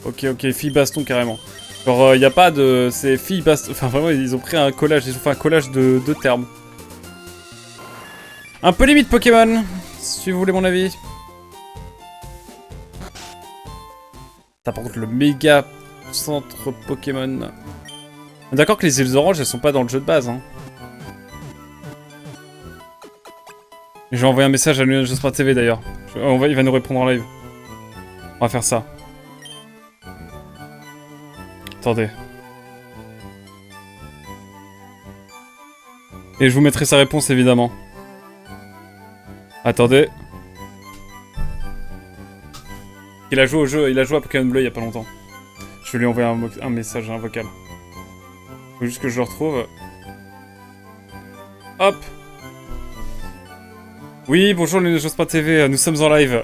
Ok, fille baston carrément. Genre, y a pas de... C'est fille baston... Enfin, vraiment, ils ont pris un collage, ils ont fait un collage de termes. Un peu limite Pokémon, si vous voulez mon avis. T'as par contre le méga... centre Pokémon. D'accord que les îles oranges elles sont pas dans le jeu de base hein. Je vais envoyer un message à Lionel.tv d'ailleurs. Il va nous répondre en live. On va faire ça. Attendez. Et je vous mettrai sa réponse évidemment. Attendez. Il a joué au jeu, il a joué à Pokémon Bleu il y a pas longtemps. Je vais lui envoyer un message, un vocal. Faut juste que je le retrouve. Hop. Oui, bonjour les Jospin.tv, nous sommes en live.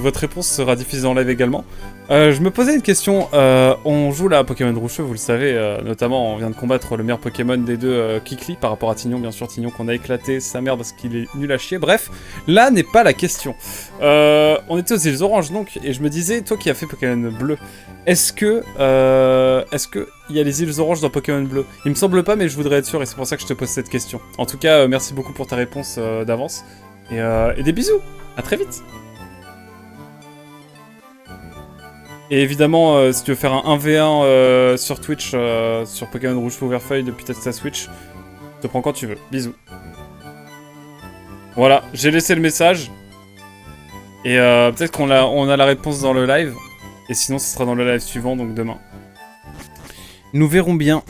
Votre réponse sera diffusée en live également. Je me posais une question. On joue là à Pokémon Rouge, vous le savez. Notamment, on vient de combattre le meilleur Pokémon des deux, Kikli, par rapport à Tignon. Bien sûr, Tignon qu'on a éclaté sa mère parce qu'il est nul à chier. Bref, là n'est pas la question. On était aux îles Oranges donc, et je me disais, toi qui as fait Pokémon Bleu, est-ce que il y a les îles Oranges dans Pokémon Bleu? Il me semble pas, mais je voudrais être sûr, et c'est pour ça que je te pose cette question. En tout cas, merci beaucoup pour ta réponse d'avance. Et des bisous. À très vite. Et évidemment, si tu veux faire un 1v1 sur Twitch, sur Pokémon Rouge Feu Vert Feuille depuis ta Switch, je te prends quand tu veux. Bisous. Voilà, j'ai laissé le message. Et peut-être qu'on a la réponse dans le live. Et sinon, ce sera dans le live suivant, donc demain. Nous verrons bien.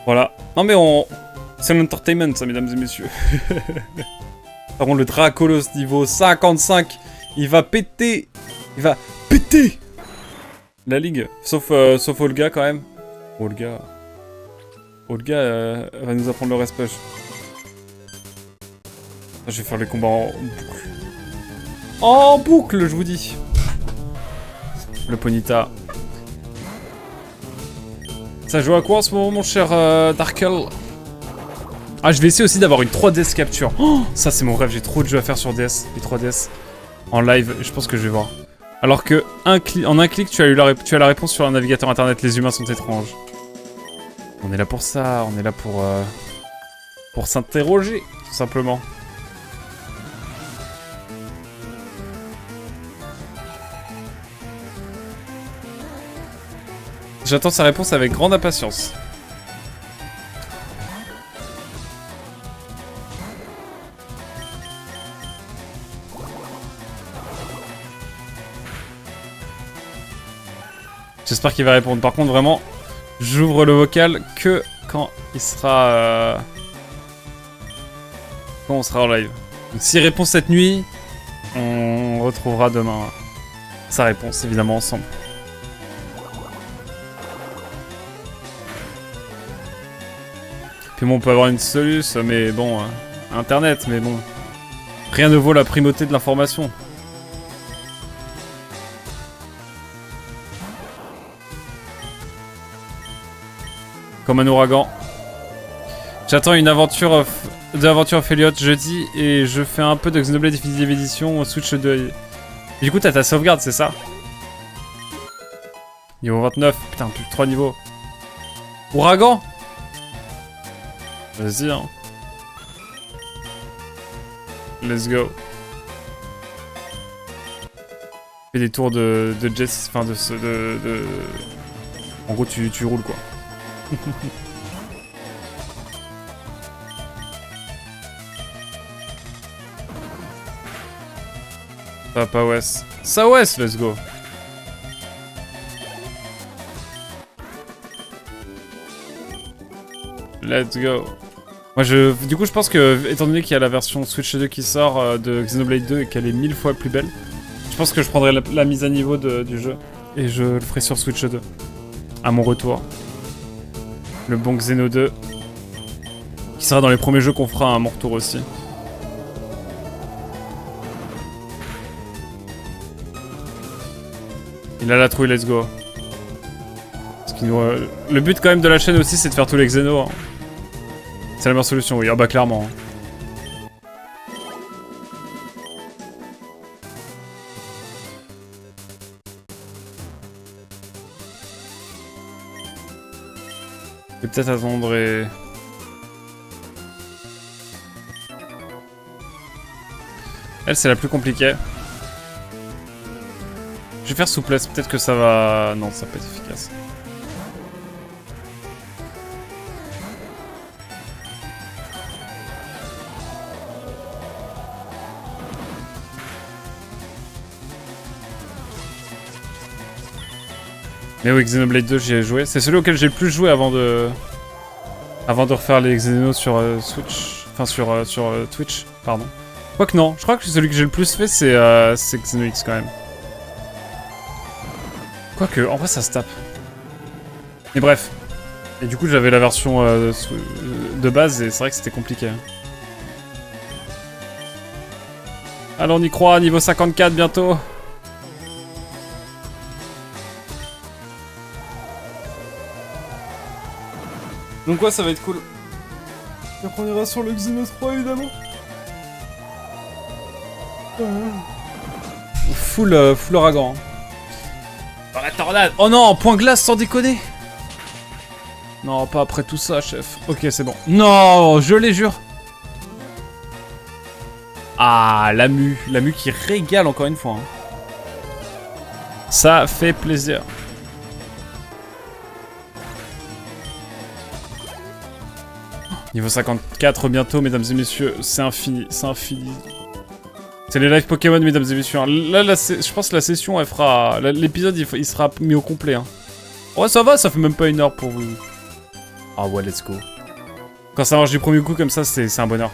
Voilà. Non mais c'est l'entertainment, ça, mesdames et messieurs. Par contre, le Dracolos niveau 55, il va péter. Il va péter la ligue. Sauf Olga, quand même. Olga va nous apprendre le respect. Je vais faire les combats en boucle. En boucle, je vous dis. Le Ponyta. Ça joue à quoi en ce moment, mon cher Darkle? Ah, je vais essayer aussi d'avoir une 3DS capture. Oh, ça, c'est mon rêve. J'ai trop de jeux à faire sur DS, les 3DS. En live, je pense que je vais voir. Alors que en un clic, tu as la réponse sur un navigateur internet. Les humains sont étranges. On est là pour ça. On est là pour s'interroger, tout simplement. J'attends sa réponse avec grande impatience. J'espère qu'il va répondre. Par contre, vraiment, j'ouvre le vocal que quand il sera... quand on sera en live. Donc s'il répond cette nuit, on retrouvera demain sa réponse, évidemment, ensemble. Puis bon, on peut avoir une solution, mais bon... Internet, mais bon... Rien ne vaut la primauté de l'information. Comme un ouragan. J'attends une aventure Elliott jeudi et je fais un peu de Xenoblade Definitive Edition Switch 2. Et du coup, t'as ta sauvegarde, c'est ça? Niveau 29, putain, plus que 3 niveaux. Ouragan? Vas-y, hein. Let's go. Fais des tours de Jess, enfin de... En gros, tu roules, quoi. Papa West. Ça West, let's go. Let's go. Moi du coup je pense que, étant donné qu'il y a la version Switch 2 qui sort de Xenoblade 2 et qu'elle est 1000 fois plus belle, je pense que je prendrai la mise à niveau du jeu. Et je le ferai sur Switch 2. À mon retour. Le bon Xeno 2. Qui sera dans les premiers jeux qu'on fera à mon retour aussi. Il a la trouille, let's go. Parce qu'il nous, le but quand même de la chaîne aussi, c'est de faire tous les Xenos. Hein. C'est la meilleure solution, oui. Ah bah clairement. Je vais peut-être attendre et... Elle, c'est la plus compliquée. Je vais faire souplesse, peut-être que ça va... Non, ça peut être efficace. Mais oui, Xenoblade 2, j'y ai joué. C'est celui auquel j'ai le plus joué avant de refaire les Xenos sur Switch. Enfin, sur Twitch, pardon. Quoique non, je crois que celui que j'ai le plus fait, c'est Xeno X quand même. Quoique, en vrai, ça se tape. Mais bref. Et du coup, j'avais la version de base et c'est vrai que c'était compliqué. Allez, on y croit, niveau 54 bientôt. Donc ouais, ça va être cool. Et après on ira sur le Xeno 3 évidemment. Full ouragan. Oh, la tornade. Oh non, point glace sans déconner. Non, pas après tout ça, chef. Ok, c'est bon. Non, je les jure. Ah, la mue qui régale encore une fois. Hein. Ça fait plaisir. Niveau 54 bientôt, mesdames et messieurs. C'est infini, c'est infini. C'est les live Pokémon, mesdames et messieurs. Là, je pense que la session, elle fera... L'épisode, il sera mis au complet. Hein. Ouais, ça va, ça fait même pas 1 heure pour vous. Ah ouais, let's go. Quand ça marche du premier coup comme ça, c'est un bonheur.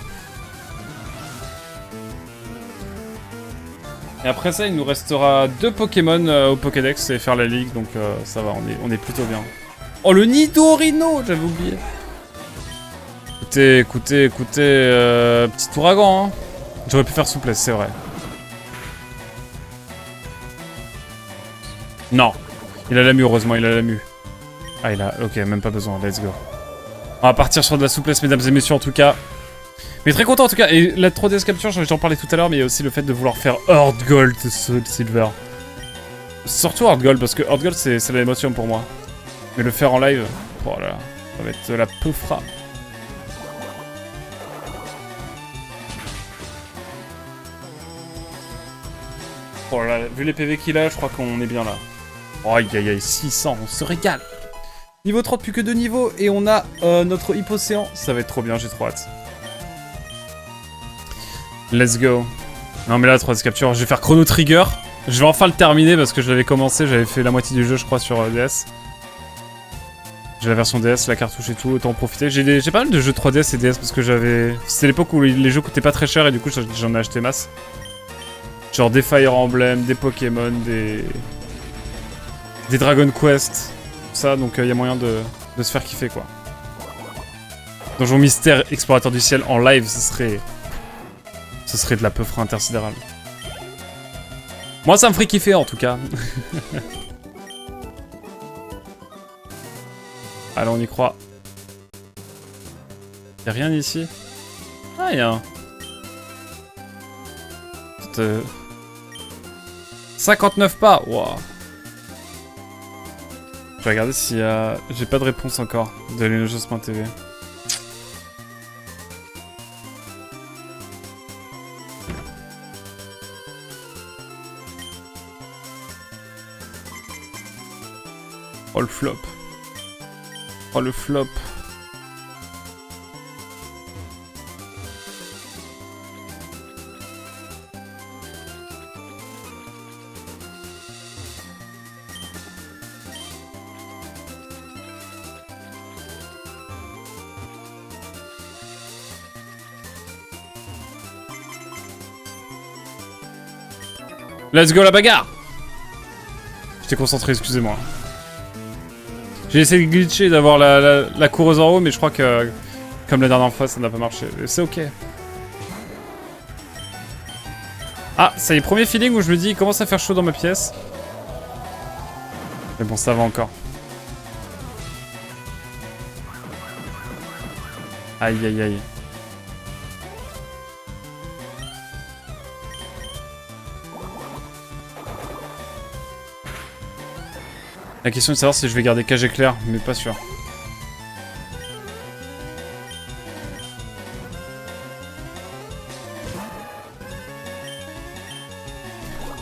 Et après ça, il nous restera 2 Pokémon au Pokédex et faire la ligue, donc ça va, on est plutôt bien. Oh, le Nidorino, j'avais oublié. Écoutez, petit ouragan, hein. J'aurais pu faire souplesse, c'est vrai. Non. Il a la mue, heureusement, il a la mue. Ah, il a... Ok, même pas besoin, let's go. On va partir sur de la souplesse, mesdames et messieurs, en tout cas. Mais très content, en tout cas. Et la 3DS Capture, j'en parlais tout à l'heure, mais il y a aussi le fait de vouloir faire Heart Gold, Soul Silver. Surtout Heart Gold, parce que Heart Gold, c'est l'émotion pour moi. Mais le faire en live, voilà, ça va être de la peufra. Oh là, vu les PV qu'il a, je crois qu'on est bien là. Oh, aïe aïe aïe, 600, on se régale. Niveau 30, plus que 2 niveaux, et on a notre Hypocéan. Ça va être trop bien, j'ai trop hâte. Let's go. Non mais là, 3DS Capture, je vais faire Chrono Trigger. Je vais enfin le terminer parce que je l'avais commencé, j'avais fait la moitié du jeu, je crois, sur DS. J'ai la version DS, la cartouche et tout, autant en profiter. J'ai pas mal de jeux 3DS et DS parce que j'avais... C'était l'époque où les jeux coûtaient pas très cher et du coup, j'en ai acheté masse. Genre des Fire Emblem, des Pokémon, des Dragon Quest, tout ça, donc il y a moyen de se faire kiffer, quoi. Donjon Mystère, Explorateur du Ciel en live, ce serait de la peufra intersidérale. Moi, ça me ferait kiffer, en tout cas. Allez, on y croit. Y'a rien ici? Ah, y'a un... 59 pas, waouh. Je vais regarder s'il y a... J'ai pas de réponse encore de lenojos.tv. Oh le flop. Oh le flop. Let's go la bagarre. J'étais concentré, excusez-moi. J'ai essayé de glitcher, d'avoir la coureuse en haut, mais je crois que, comme la dernière fois, ça n'a pas marché. C'est ok. Ah, ça y est, premier feeling où je me dis, il commence à faire chaud dans ma pièce. Mais bon, ça va encore. Aïe, aïe, aïe. La question est de savoir si je vais garder cage éclair, mais pas sûr.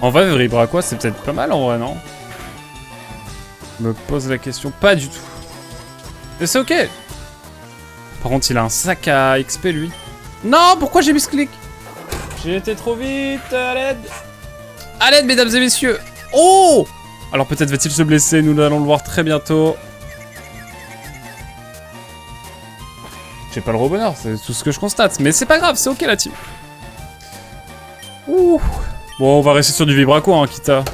En vrai, Vibraquois, c'est peut-être pas mal en vrai, non? Je me pose la question, pas du tout. Mais c'est ok. Par contre, il a un sac à XP, lui. Non, pourquoi j'ai mis ce clic? J'ai été trop vite, à l'aide. À l'aide, mesdames et messieurs. Oh! Alors peut-être va-t-il se blesser, nous allons le voir très bientôt. J'ai pas le gros bonheur, c'est tout ce que je constate. Mais c'est pas grave, c'est ok la team. Ouh. Bon, on va rester sur du Vibraquois, hein, quitte à...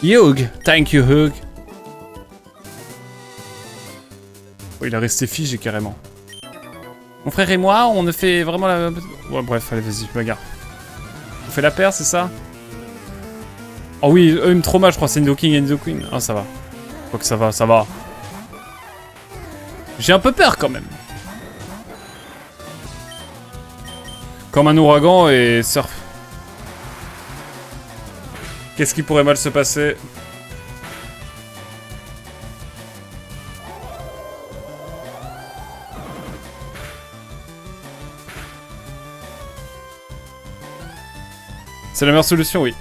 Hugh, thank you Hugh. il est resté figé carrément. Mon frère et moi, on ne fait vraiment la... Ouais, bref, allez, vas-y, bagarre. On fait la paire, c'est ça? Oh oui, eux, ils me traumatisent, je crois, c'est Nidoking et Nidoqueen. Ah, ça va. Je crois que ça va, ça va. J'ai un peu peur, quand même. Comme un ouragan et surf. Qu'est-ce qui pourrait mal se passer? C'est la meilleure solution, oui.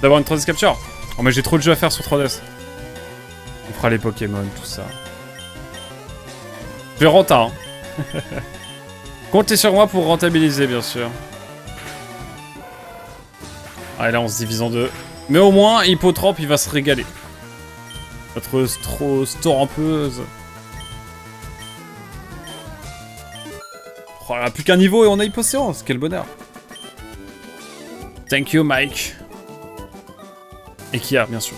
D'avoir une 3DS Capture. Oh, mais j'ai trop de jeux à faire sur 3DS. On fera les Pokémon, tout ça. Je vais renta, hein. Comptez sur moi pour rentabiliser, bien sûr. Ah, et là, on se divise en deux. Mais au moins, Hippotrampe, il va se régaler. Notre storampeuse. Oh là, plus qu'un niveau et on a Hipposéance. Quel bonheur. Thank you, Mike. Et Kia, bien sûr.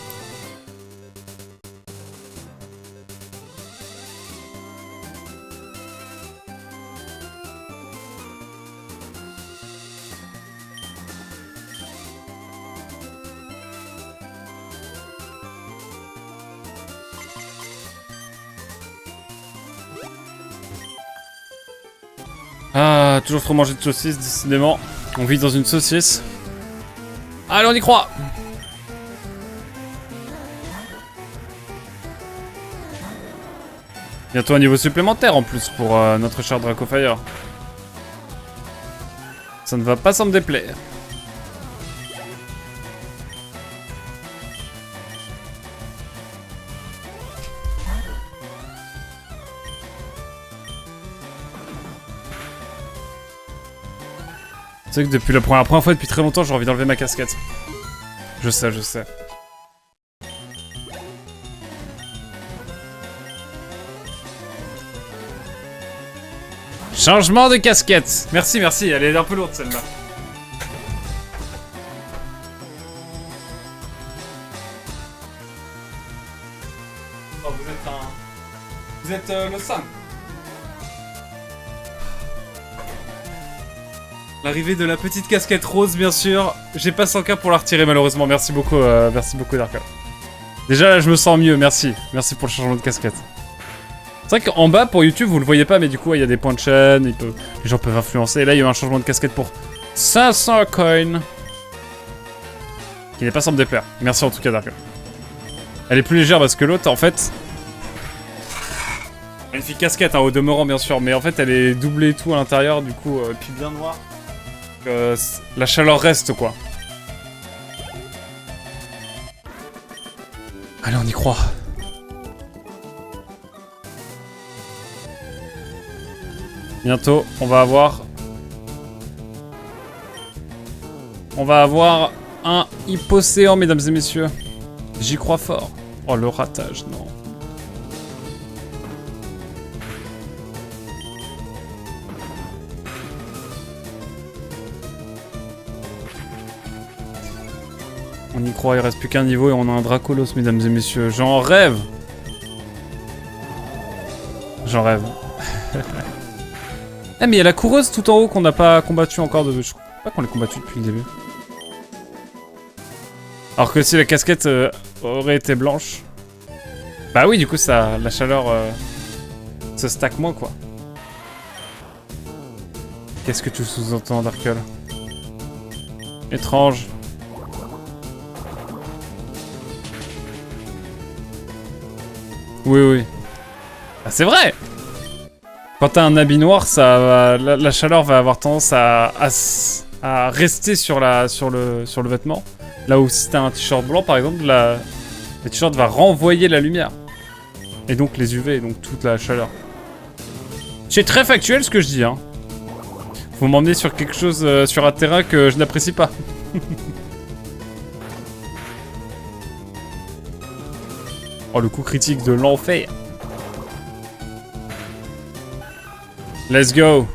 Ah, toujours trop manger de saucisses, décidément. On vit dans une saucisse. Allez, on y croit! Bientôt un niveau supplémentaire en plus pour notre cher Dracofire. Ça ne va pas sans me déplaire. C'est vrai que depuis la première fois depuis très longtemps, j'ai envie d'enlever ma casquette. Je sais, je sais. Changement de casquette. Merci, merci. Elle est un peu lourde celle-là. Oh, vous êtes le 5. L'arrivée de la petite casquette rose, bien sûr. J'ai pas 100K pour la retirer, malheureusement. Merci beaucoup, Darko. Déjà, là, je me sens mieux. Merci. Merci pour le changement de casquette. C'est vrai qu'en bas, pour YouTube, vous le voyez pas, mais du coup, il y a des points de chaîne. Les gens peuvent influencer. Et là, il y a eu un changement de casquette pour 500 coins. Qui n'est pas sans me déplaire. Merci en tout cas, Darko. Elle est plus légère parce que l'autre, en fait... Magnifique casquette, hein, au demeurant, bien sûr. Mais en fait, elle est doublée et tout à l'intérieur, du coup, et puis bien noire. La chaleur reste, quoi. Allez, on y croit. Bientôt, on va avoir... un Hippocéan, mesdames et messieurs. J'y crois fort. Oh, le ratage, non. On y croit, il reste plus qu'un niveau et on a un Dracolos, mesdames et messieurs. J'en rêve. J'en rêve. Ah, mais il y a la coureuse tout en haut qu'on n'a pas combattu encore. Je crois pas qu'on l'ait combattu depuis le début. Alors que si la casquette aurait été blanche... Bah oui, du coup, ça, la chaleur se stack moins, quoi. Qu'est-ce que tu sous-entends, Darkle? Étrange. Oui, oui. Ah, c'est vrai! Quand t'as un habit noir, ça, la chaleur va avoir tendance à rester sur le vêtement. Là où si t'as un t-shirt blanc, par exemple, le t-shirt va renvoyer la lumière. Et donc les UV, et donc toute la chaleur. C'est très factuel ce que je dis, hein. Vous m'emmenez sur quelque chose, sur un terrain que je n'apprécie pas. Oh, le coup critique de l'enfer. Let's go.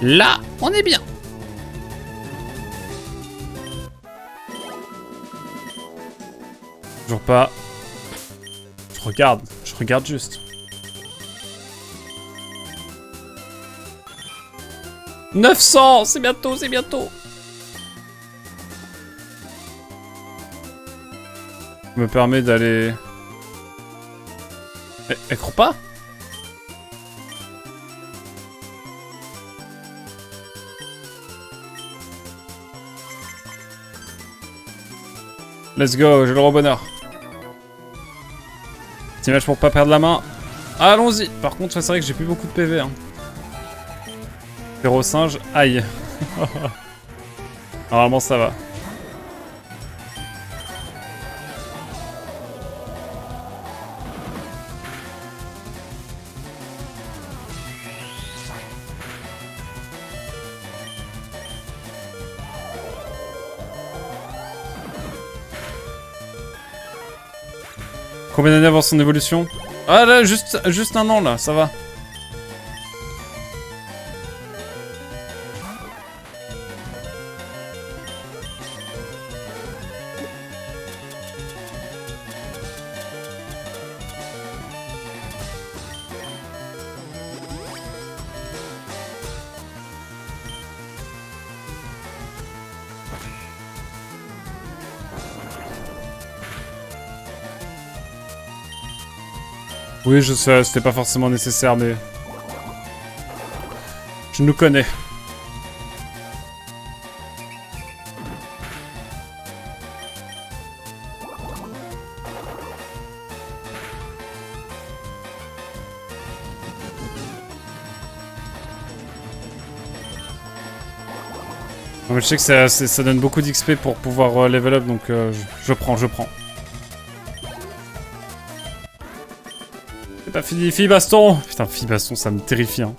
Là, on est bien. Toujours pas. Je regarde juste. 900, c'est bientôt, c'est bientôt. Me permet d'aller... Elle court pas? Let's go, j'ai le rebonheur. Petit match pour pas perdre la main. Allons-y. Par contre, c'est vrai que j'ai plus beaucoup de PV. Hein. Féro singe, aïe. Normalement, ça va. Combien d'années avant son évolution? Ah là, juste un an là, ça va. Oui, je sais, c'était pas forcément nécessaire, mais... Je nous connais. Non, mais je sais que ça donne beaucoup d'XP pour pouvoir level up, donc je prends. C'est pas fini, fille baston. Putain, fille baston, ça me terrifie, hein.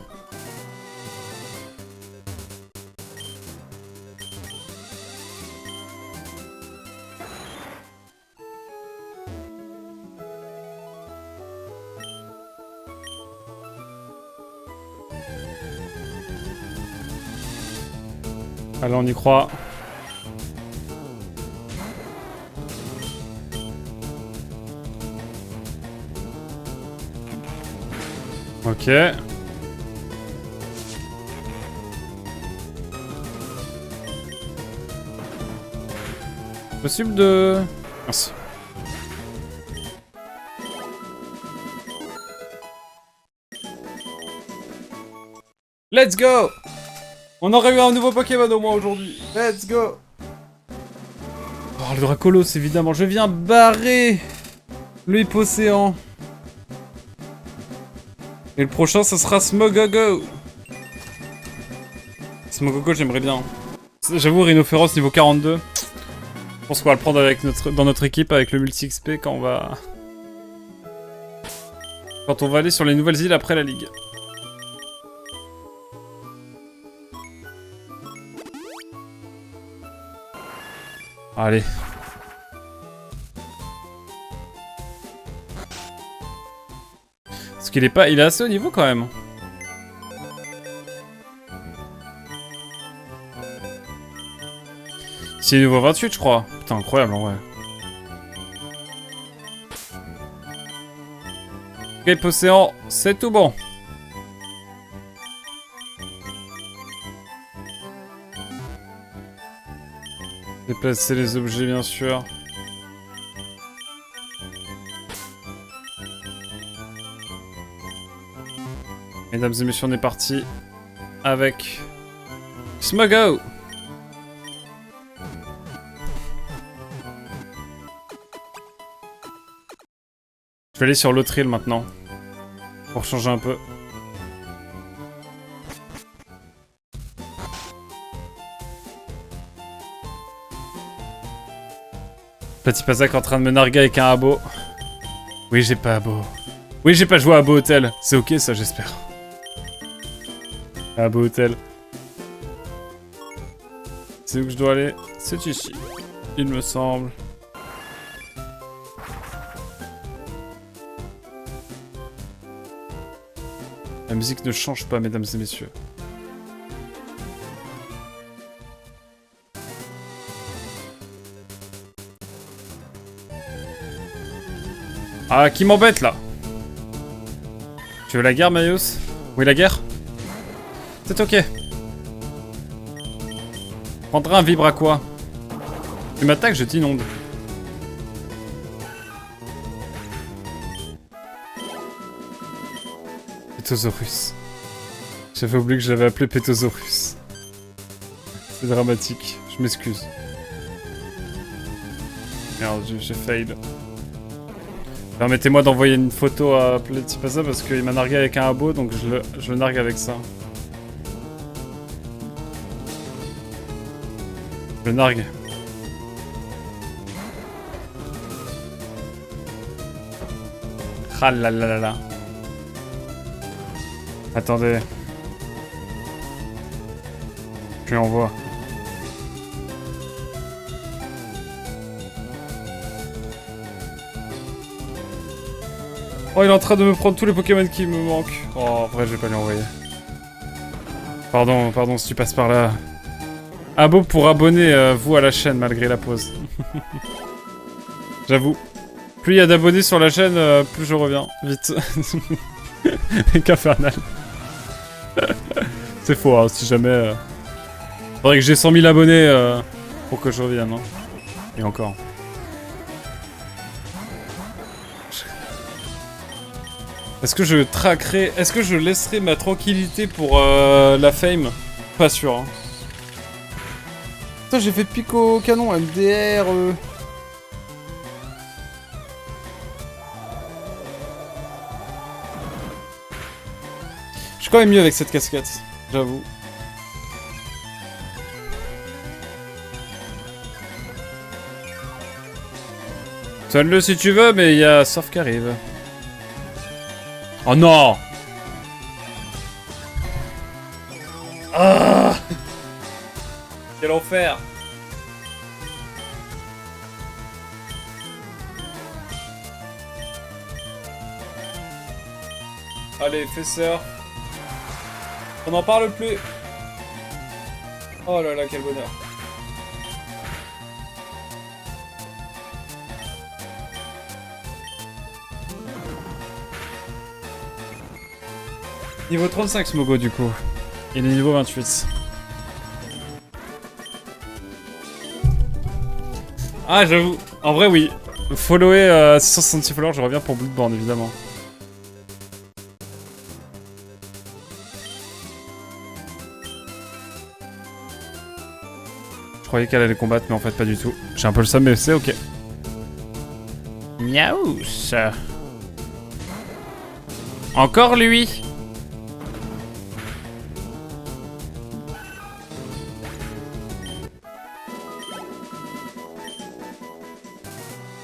Allez, on y croit. Ok. Possible de... Mince. Let's go! On aurait eu un nouveau Pokémon au moins aujourd'hui. Let's go! Oh, le Dracolos, évidemment. Je viens barrer le Hippocéan. Et le prochain, ça sera Smogogo. Smogogo, j'aimerais bien. J'avoue, Rhinophéros niveau 42. Je pense qu'on va le prendre avec dans notre équipe avec le multi-XP quand on va... Quand on va aller sur les nouvelles îles après la ligue. Allez. Parce qu'il est pas... Il est assez haut niveau quand même. C'est niveau 28 je crois. Putain, incroyable en vrai. Cape Océan, c'est tout bon. Déplacer les objets bien sûr. Mesdames et messieurs, on est parti avec Smogo. Je vais aller sur l'autre île maintenant pour changer un peu. Petit Pazak en train de me narguer avec un abo. Oui, j'ai pas abo. Oui, j'ai pas joué à Abo Hotel. C'est ok ça, j'espère. Abo Hotel. C'est où que je dois aller? C'est ici. Il me semble. La musique ne change pas, mesdames et messieurs. Ah, qui m'embête là? Tu veux la guerre, Marius? Oui, la guerre? C'est ok. Prendra un vibre à quoi? Tu m'attaques, je t'inonde. Pétosaurus. J'avais oublié que j'avais appelé Pétosaurus. C'est dramatique, je m'excuse. Merde, j'ai fail. Permettez-moi d'envoyer une photo à Platypasa parce qu'il m'a nargué avec un abo, donc je le nargue avec ça. Je le nargue. Ah là là là là. Attendez. Je lui envoie. Oh, il est en train de me prendre tous les Pokémon qui me manquent. Oh, en vrai, je vais pas lui envoyer. Pardon, si tu passes par là. Abo pour abonner, vous, à la chaîne, malgré la pause. J'avoue. Plus il y a d'abonnés sur la chaîne, plus je reviens. Vite. Mec infernal. C'est faux, hein, si jamais... Faudrait que j'ai 100 000 abonnés pour que je revienne. Hein. Et encore. Est-ce que je traquerai... Est-ce que je laisserai ma tranquillité pour la fame? Pas sûr. Hein. Putain, j'ai fait pique au canon, MDR... Je suis quand même mieux avec cette casquette, j'avoue. Sonne-le si tu veux, mais il y a Surf qui arrive. Oh non! Ah! Quel enfer! Allez, fais surf. On n'en parle plus. Oh là là, quel bonheur. Niveau 35 Smogo du coup. Il est niveau 28. Ah j'avoue. En vrai oui. Follower 666 followers, je reviens pour Bloodborne évidemment. Je croyais qu'elle allait combattre mais en fait pas du tout. J'ai un peu le seum mais c'est ok. Miaouss. Encore lui.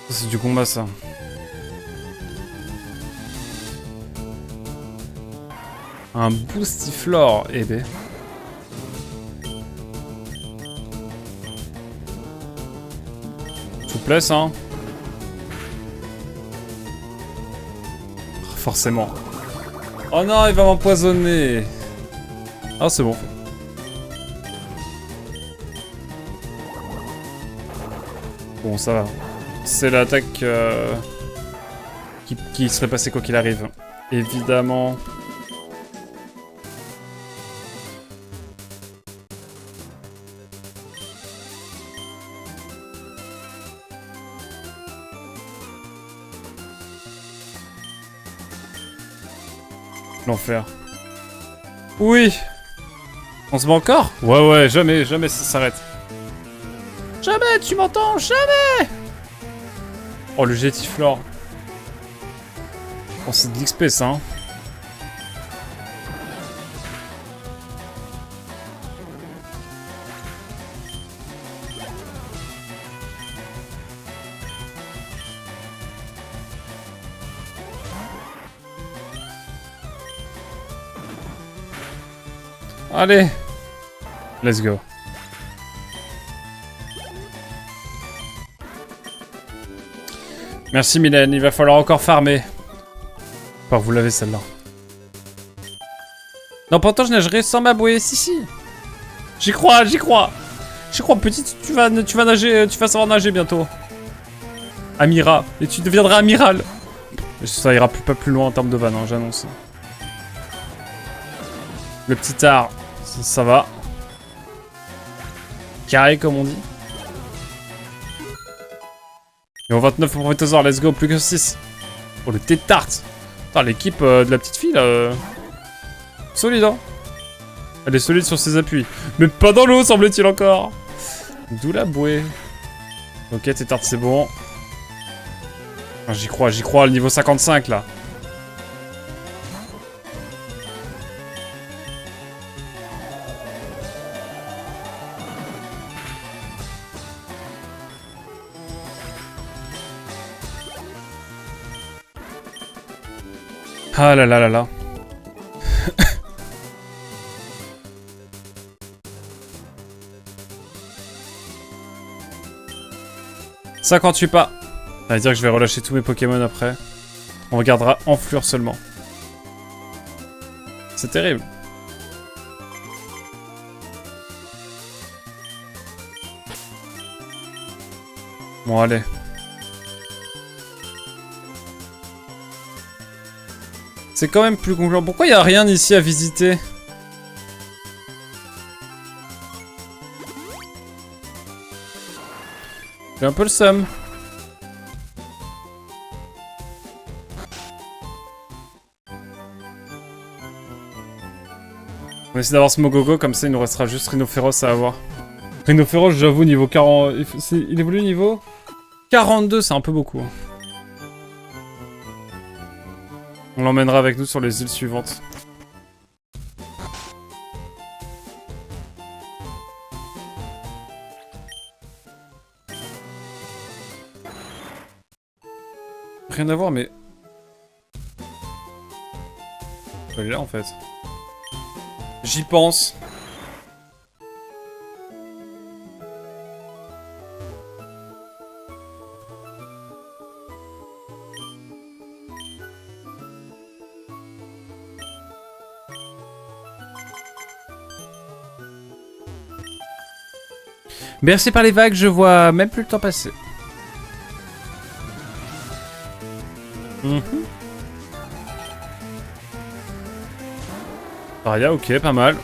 C'est du combat ça. Un boostiflore, eh ben. Souplesse, hein. Forcément. Oh non, il va m'empoisonner. Ah, c'est bon. Bon, ça va. C'est l'attaque qui serait passée quoi qu'il arrive. Évidemment. L'enfer. Oui. On se bat encore? Ouais, jamais ça s'arrête. Jamais, tu m'entends? Jamais! Oh, le Jetiflore. Oh, c'est de l'XP, ça, hein. Allez. Let's go. Merci Mylène, il va falloir encore farmer. Enfin, vous l'avez celle-là. Non, pourtant je nagerai sans m'abouer, si. J'y crois. J'y crois, petite, tu vas nager, tu vas savoir nager bientôt. Amira, et tu deviendras amiral. Ça ira pas plus loin en termes de vanne, hein, j'annonce. Le petit art, ça va. carré comme on dit. Et au 29 pour Profiteusor, let's go, plus que 6. Oh le T-Tart. Putain, l'équipe de la petite fille là. Solide hein. Elle est solide sur ses appuis. Mais pas dans l'eau semble-t-il encore. D'où la bouée. Ok, T-Tart c'est bon. Ah, j'y crois, le niveau 55 là. Ah là là là là. 58 pas. Ça veut dire que je vais relâcher tous mes Pokémon après. On regardera Enflure seulement. C'est terrible. Bon, allez. C'est quand même plus concluant. Pourquoi il n'y a rien ici à visiter? J'ai un peu le seum. On va essayer d'avoir Smogogo, comme ça il nous restera juste Rhinophéros à avoir. Rhinophéros, j'avoue, niveau 40... Il évolue niveau 42, c'est un peu beaucoup. On l'emmènera avec nous sur les îles suivantes. Rien à voir, mais... Elle est là, en fait. J'y pense. Bercé par les vagues, je vois même plus le temps passer. Paria, ok, pas mal.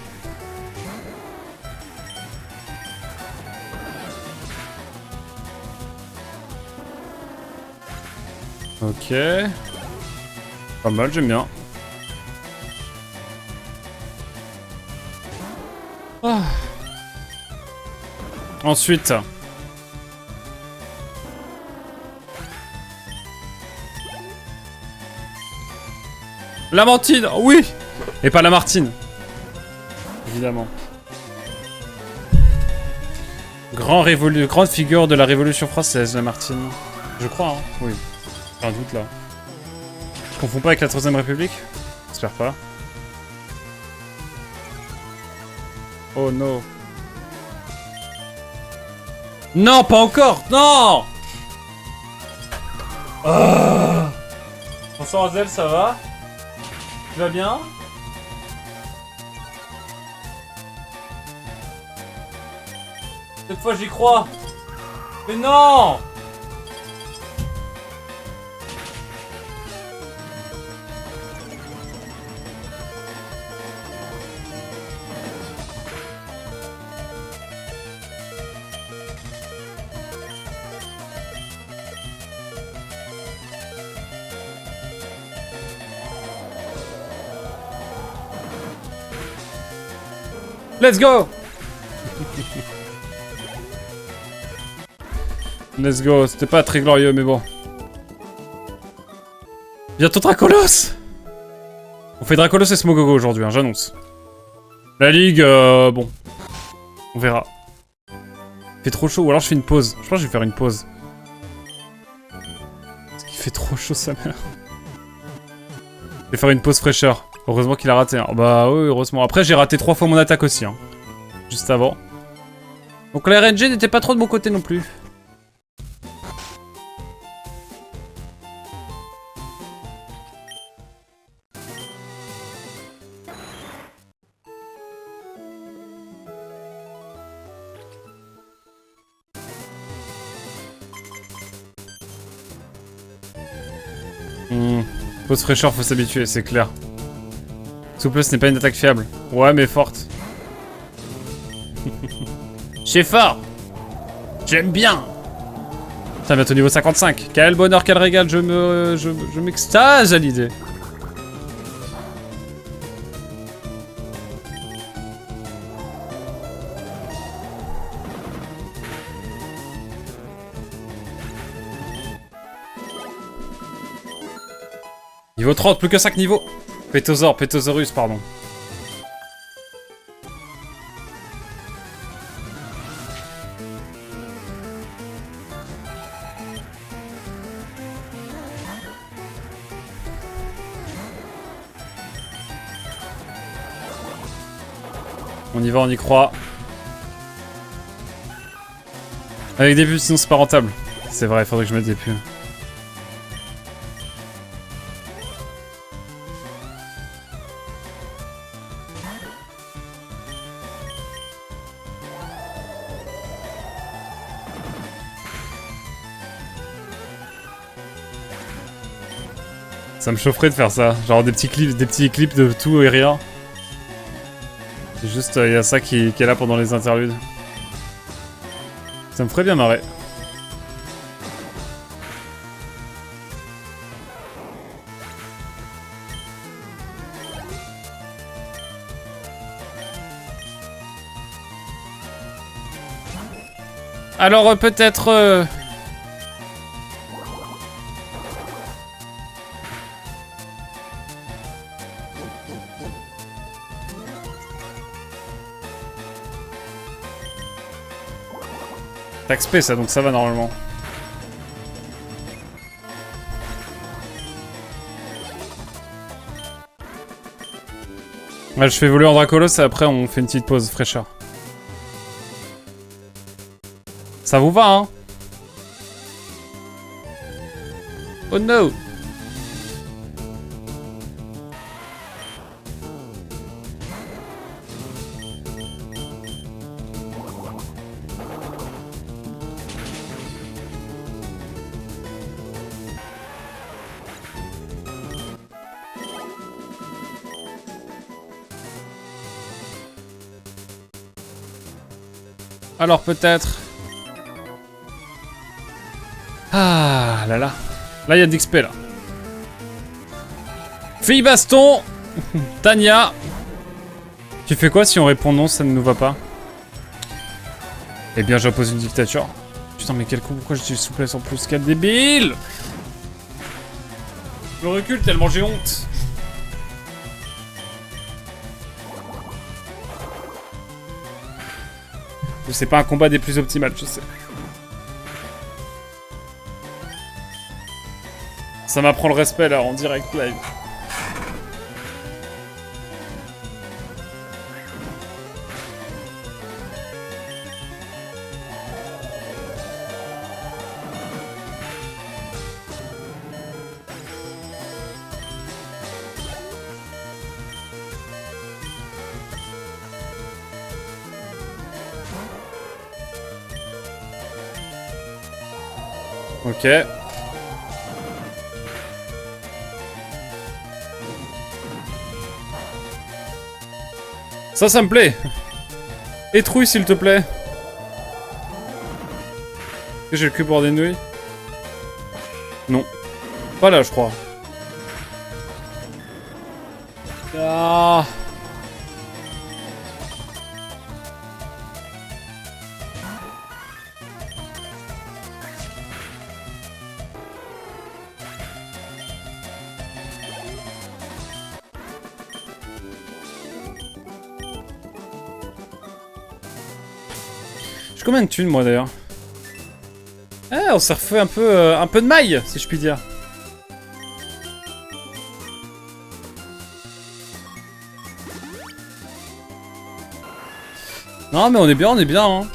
Ok. Pas mal, j'aime bien. Oh. Ensuite. Lamartine, oui. Et pas Lamartine. Évidemment. Grande figure de la Révolution française, Lamartine. Je crois, hein. Oui. J'ai un doute, là. Je confonds pas avec la Troisième République? J'espère pas. Oh, no. Non, pas encore. Non. Bonsoir Azel, ça va? Tu vas bien? Cette fois j'y crois. Mais non! Let's go! Let's go, c'était pas très glorieux, mais bon. Bientôt Dracolos! On fait Dracolos et Smogogo aujourd'hui, hein, j'annonce. La ligue, bon. On verra. Il fait trop chaud, ou alors je fais une pause. Je pense que je vais faire une pause. Parce qu'il fait trop chaud, sa mère. Je vais faire une pause fraîcheur. Heureusement qu'il a raté. Hein. Bah oui, heureusement. Après, j'ai raté 3 fois mon attaque aussi. Hein. Juste avant. Donc la RNG n'était pas trop de mon côté non plus. Pause fraîcheur, faut s'habituer, c'est clair. Souplesse n'est pas une attaque fiable. Ouais, mais forte. C'est fort. J'aime bien. Ça va être au niveau 55. Quel bonheur, quel régal, je m'extase à l'idée. Niveau 30, plus que 5 niveaux. Pétosaurus, pardon. On y va, on y croit. Avec des pubs, sinon c'est pas rentable. C'est vrai, il faudrait que je mette des pubs. Ça me chaufferait de faire ça, genre des petits clips de tout et rien. C'est juste, il y a ça qui est là pendant les interludes. Ça me ferait bien marrer. Alors peut-être... XP ça, donc ça va normalement. Ouais, je fais évoluer en Dracolos et après on fait une petite pause fraîcheur. Ça vous va, hein? Oh no! Alors peut-être... Ah là là. Là il y a de l'XP là. Fille baston. Tania. Tu fais quoi si on répond non, ça ne nous va pas? Eh bien j'impose une dictature. Putain mais quel con, pourquoi j'ai souplesse en plus? Quel débile! Je recule tellement j'ai honte. C'est pas un combat des plus optimales, je sais. Ça m'apprend le respect là en direct live. Ok. Ça me plaît. Étrouille s'il te plaît. J'ai le cul pour des nouilles. Non. Pas là je crois. Ah. J'ai combien de thunes moi d'ailleurs? Ah, on s'est refait un peu de maille, si je puis dire. Non mais on est bien hein.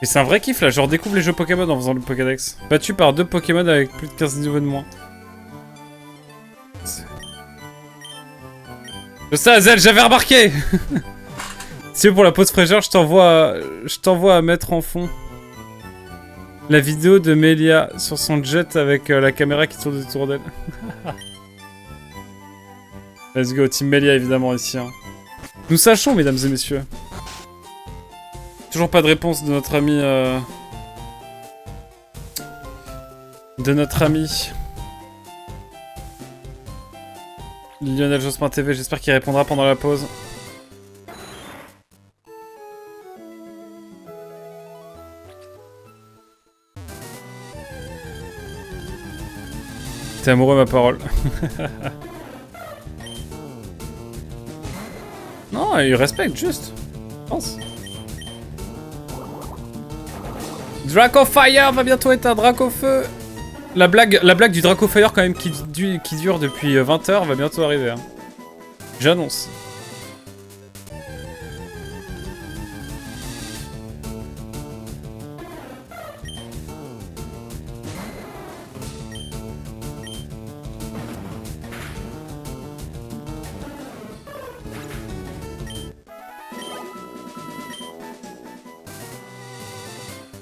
Et c'est un vrai kiff là, je redécouvre les jeux Pokémon en faisant le Pokédex. Battu par 2 Pokémon avec plus de 15 niveaux de moins. Je sais Azel, j'avais remarqué. Si tu veux pour la pause fraîcheur, je t'envoie à mettre en fond la vidéo de Melia sur son jet avec la caméra qui tourne autour d'elle. Let's go, Team Melia évidemment ici. Hein. Nous sachons, mesdames et messieurs. Toujours pas de réponse de notre ami... Lionel Jospin TV, j'espère qu'il répondra pendant la pause. T'es amoureux, ma parole. Non, il respecte juste. Je pense. Draco Fire va bientôt être un Draco Feu. La blague du Draco Fire quand même qui dure depuis 20 h va bientôt arriver. Hein. J'annonce.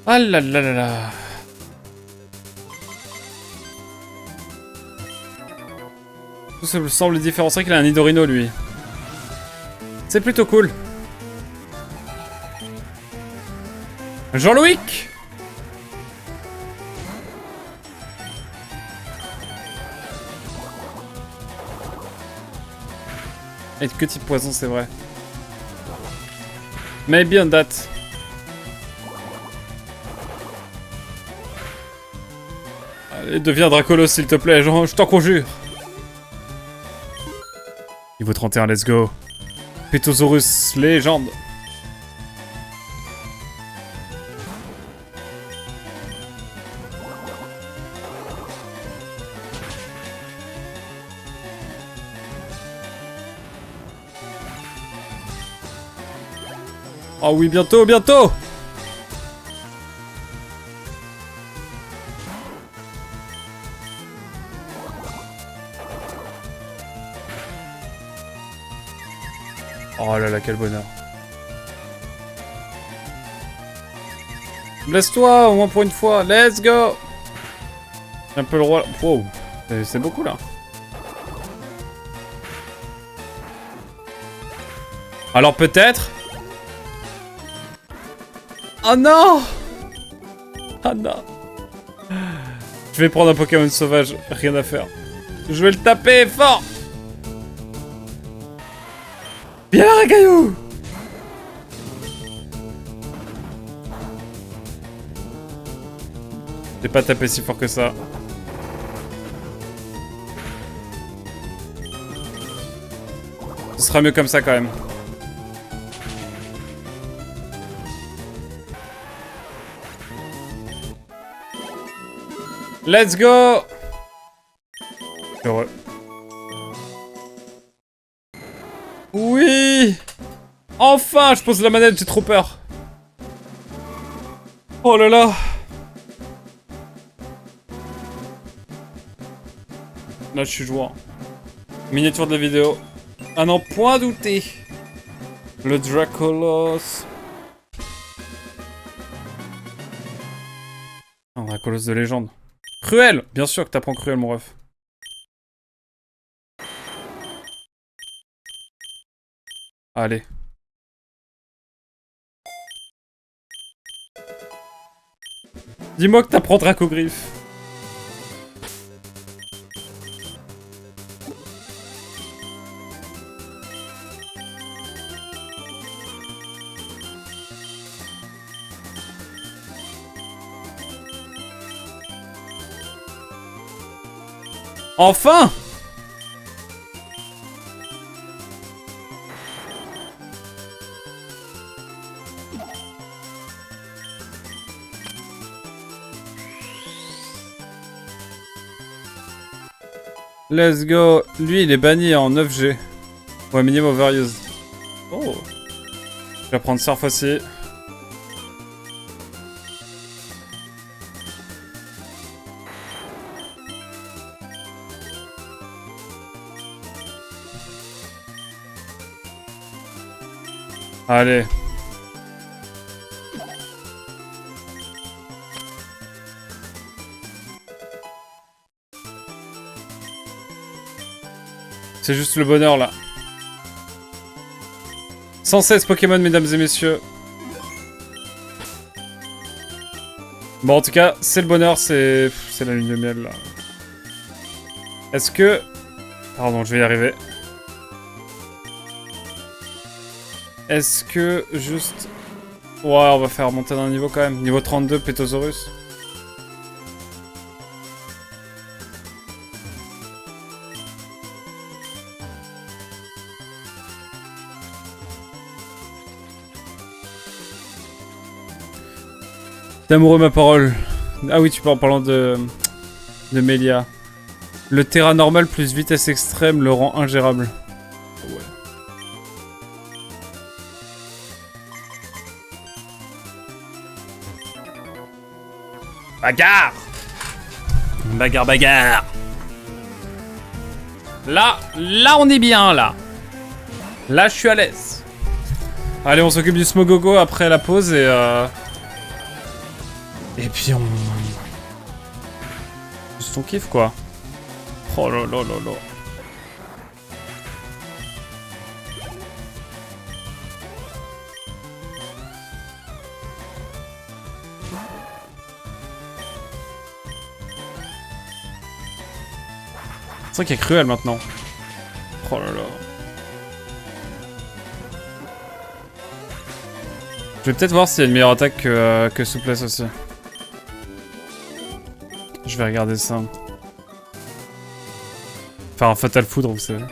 Ah là là là là. Tout ça semble différent. C'est vrai qu'il a un Nidorino, lui. C'est plutôt cool. Jean-Louis. Et que type poison, c'est vrai. Maybe on that. Allez, deviens Dracolos, s'il te plaît, je t'en conjure. Niveau 31, let's go. Petosaurus, légende. Oh oui, bientôt, bientôt. Oh là là, quel bonheur. Blesse-toi, au moins pour une fois. Let's go. J'ai un peu le roi. Wow, c'est beaucoup là. Alors peut-être... Oh non. Oh non. Je vais prendre un Pokémon sauvage, rien à faire. Je vais le taper fort. Viens, Ragaillou. J'ai pas tapé si fort que ça. Ce sera mieux comme ça quand même. Let's go. Heureux. Oui. Enfin, je pose la manette, j'ai trop peur. Oh là là. Là, je suis jouant. Miniature de la vidéo. À n'en point douter. Le Dracolos. Un Dracolos de légende. Cruel. Bien sûr que t'apprends Cruel, mon ref. Allez. Dis-moi que t'apprends Dracogriffe. Enfin! Let's go. Lui, il est banni en 9G. Ouais, minimum overuse. Oh. Je vais prendre Surf aussi. Allez. C'est juste le bonheur là. 116 Pokémon, mesdames et messieurs. Bon, en tout cas, c'est le bonheur, c'est la lune de miel, là. Est-ce que... Pardon, je vais y arriver. Est-ce que, juste... Ouais, on va faire monter d'un niveau, quand même. Niveau 32, Pétosaurus. T'es amoureux ma parole. Ah oui, tu parles en parlant de Melia. Le terrain normal plus vitesse extrême le rend ingérable. Ouais. Bagarre! Bagarre, bagarre! Là on est bien, là. Là, je suis à l'aise. Allez, on s'occupe du Smogogo après la pause et puis on... Juste on kiffe quoi. Oh là là là là. C'est vrai qu'il y a Cruel maintenant. Oh là là. Je vais peut-être voir s'il y a une meilleure attaque que souplesse aussi. Je vais regarder ça. Faire un Fatal Foudre, vous savez.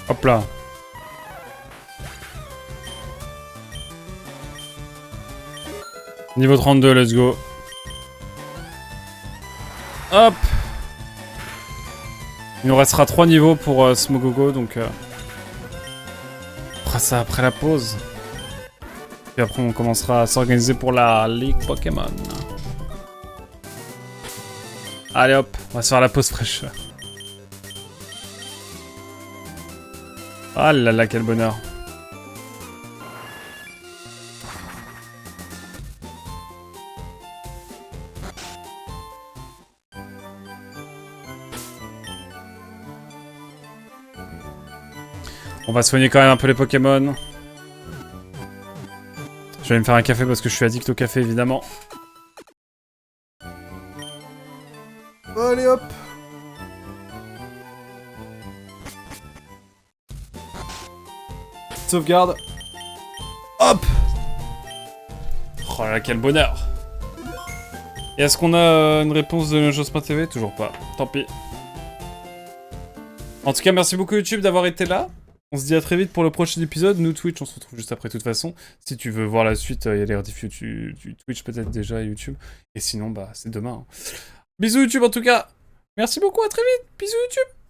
Hop là. Niveau 32, let's go. Hop. Il nous restera 3 niveaux pour Smogogo, donc... On fera ça après la pause. Puis après, on commencera à s'organiser pour la Ligue Pokémon. Allez hop, on va se faire la pause fraîche. Ah là là, quel bonheur. On va soigner quand même un peu les Pokémon. Je vais me faire un café parce que je suis addict au café, évidemment. Allez hop. Sauvegarde. Hop. Oh là, quel bonheur. Et est-ce qu'on a une réponse de Jospin.tv? Toujours pas. Tant pis. En tout cas, merci beaucoup YouTube d'avoir été là. On se dit à très vite pour le prochain épisode. Nous, Twitch, on se retrouve juste après de toute façon. Si tu veux voir la suite, il y a les rediff YouTube, Twitch peut-être déjà et YouTube. Et sinon, bah, c'est demain. Hein. Bisous YouTube en tout cas. Merci beaucoup, à très vite. Bisous YouTube.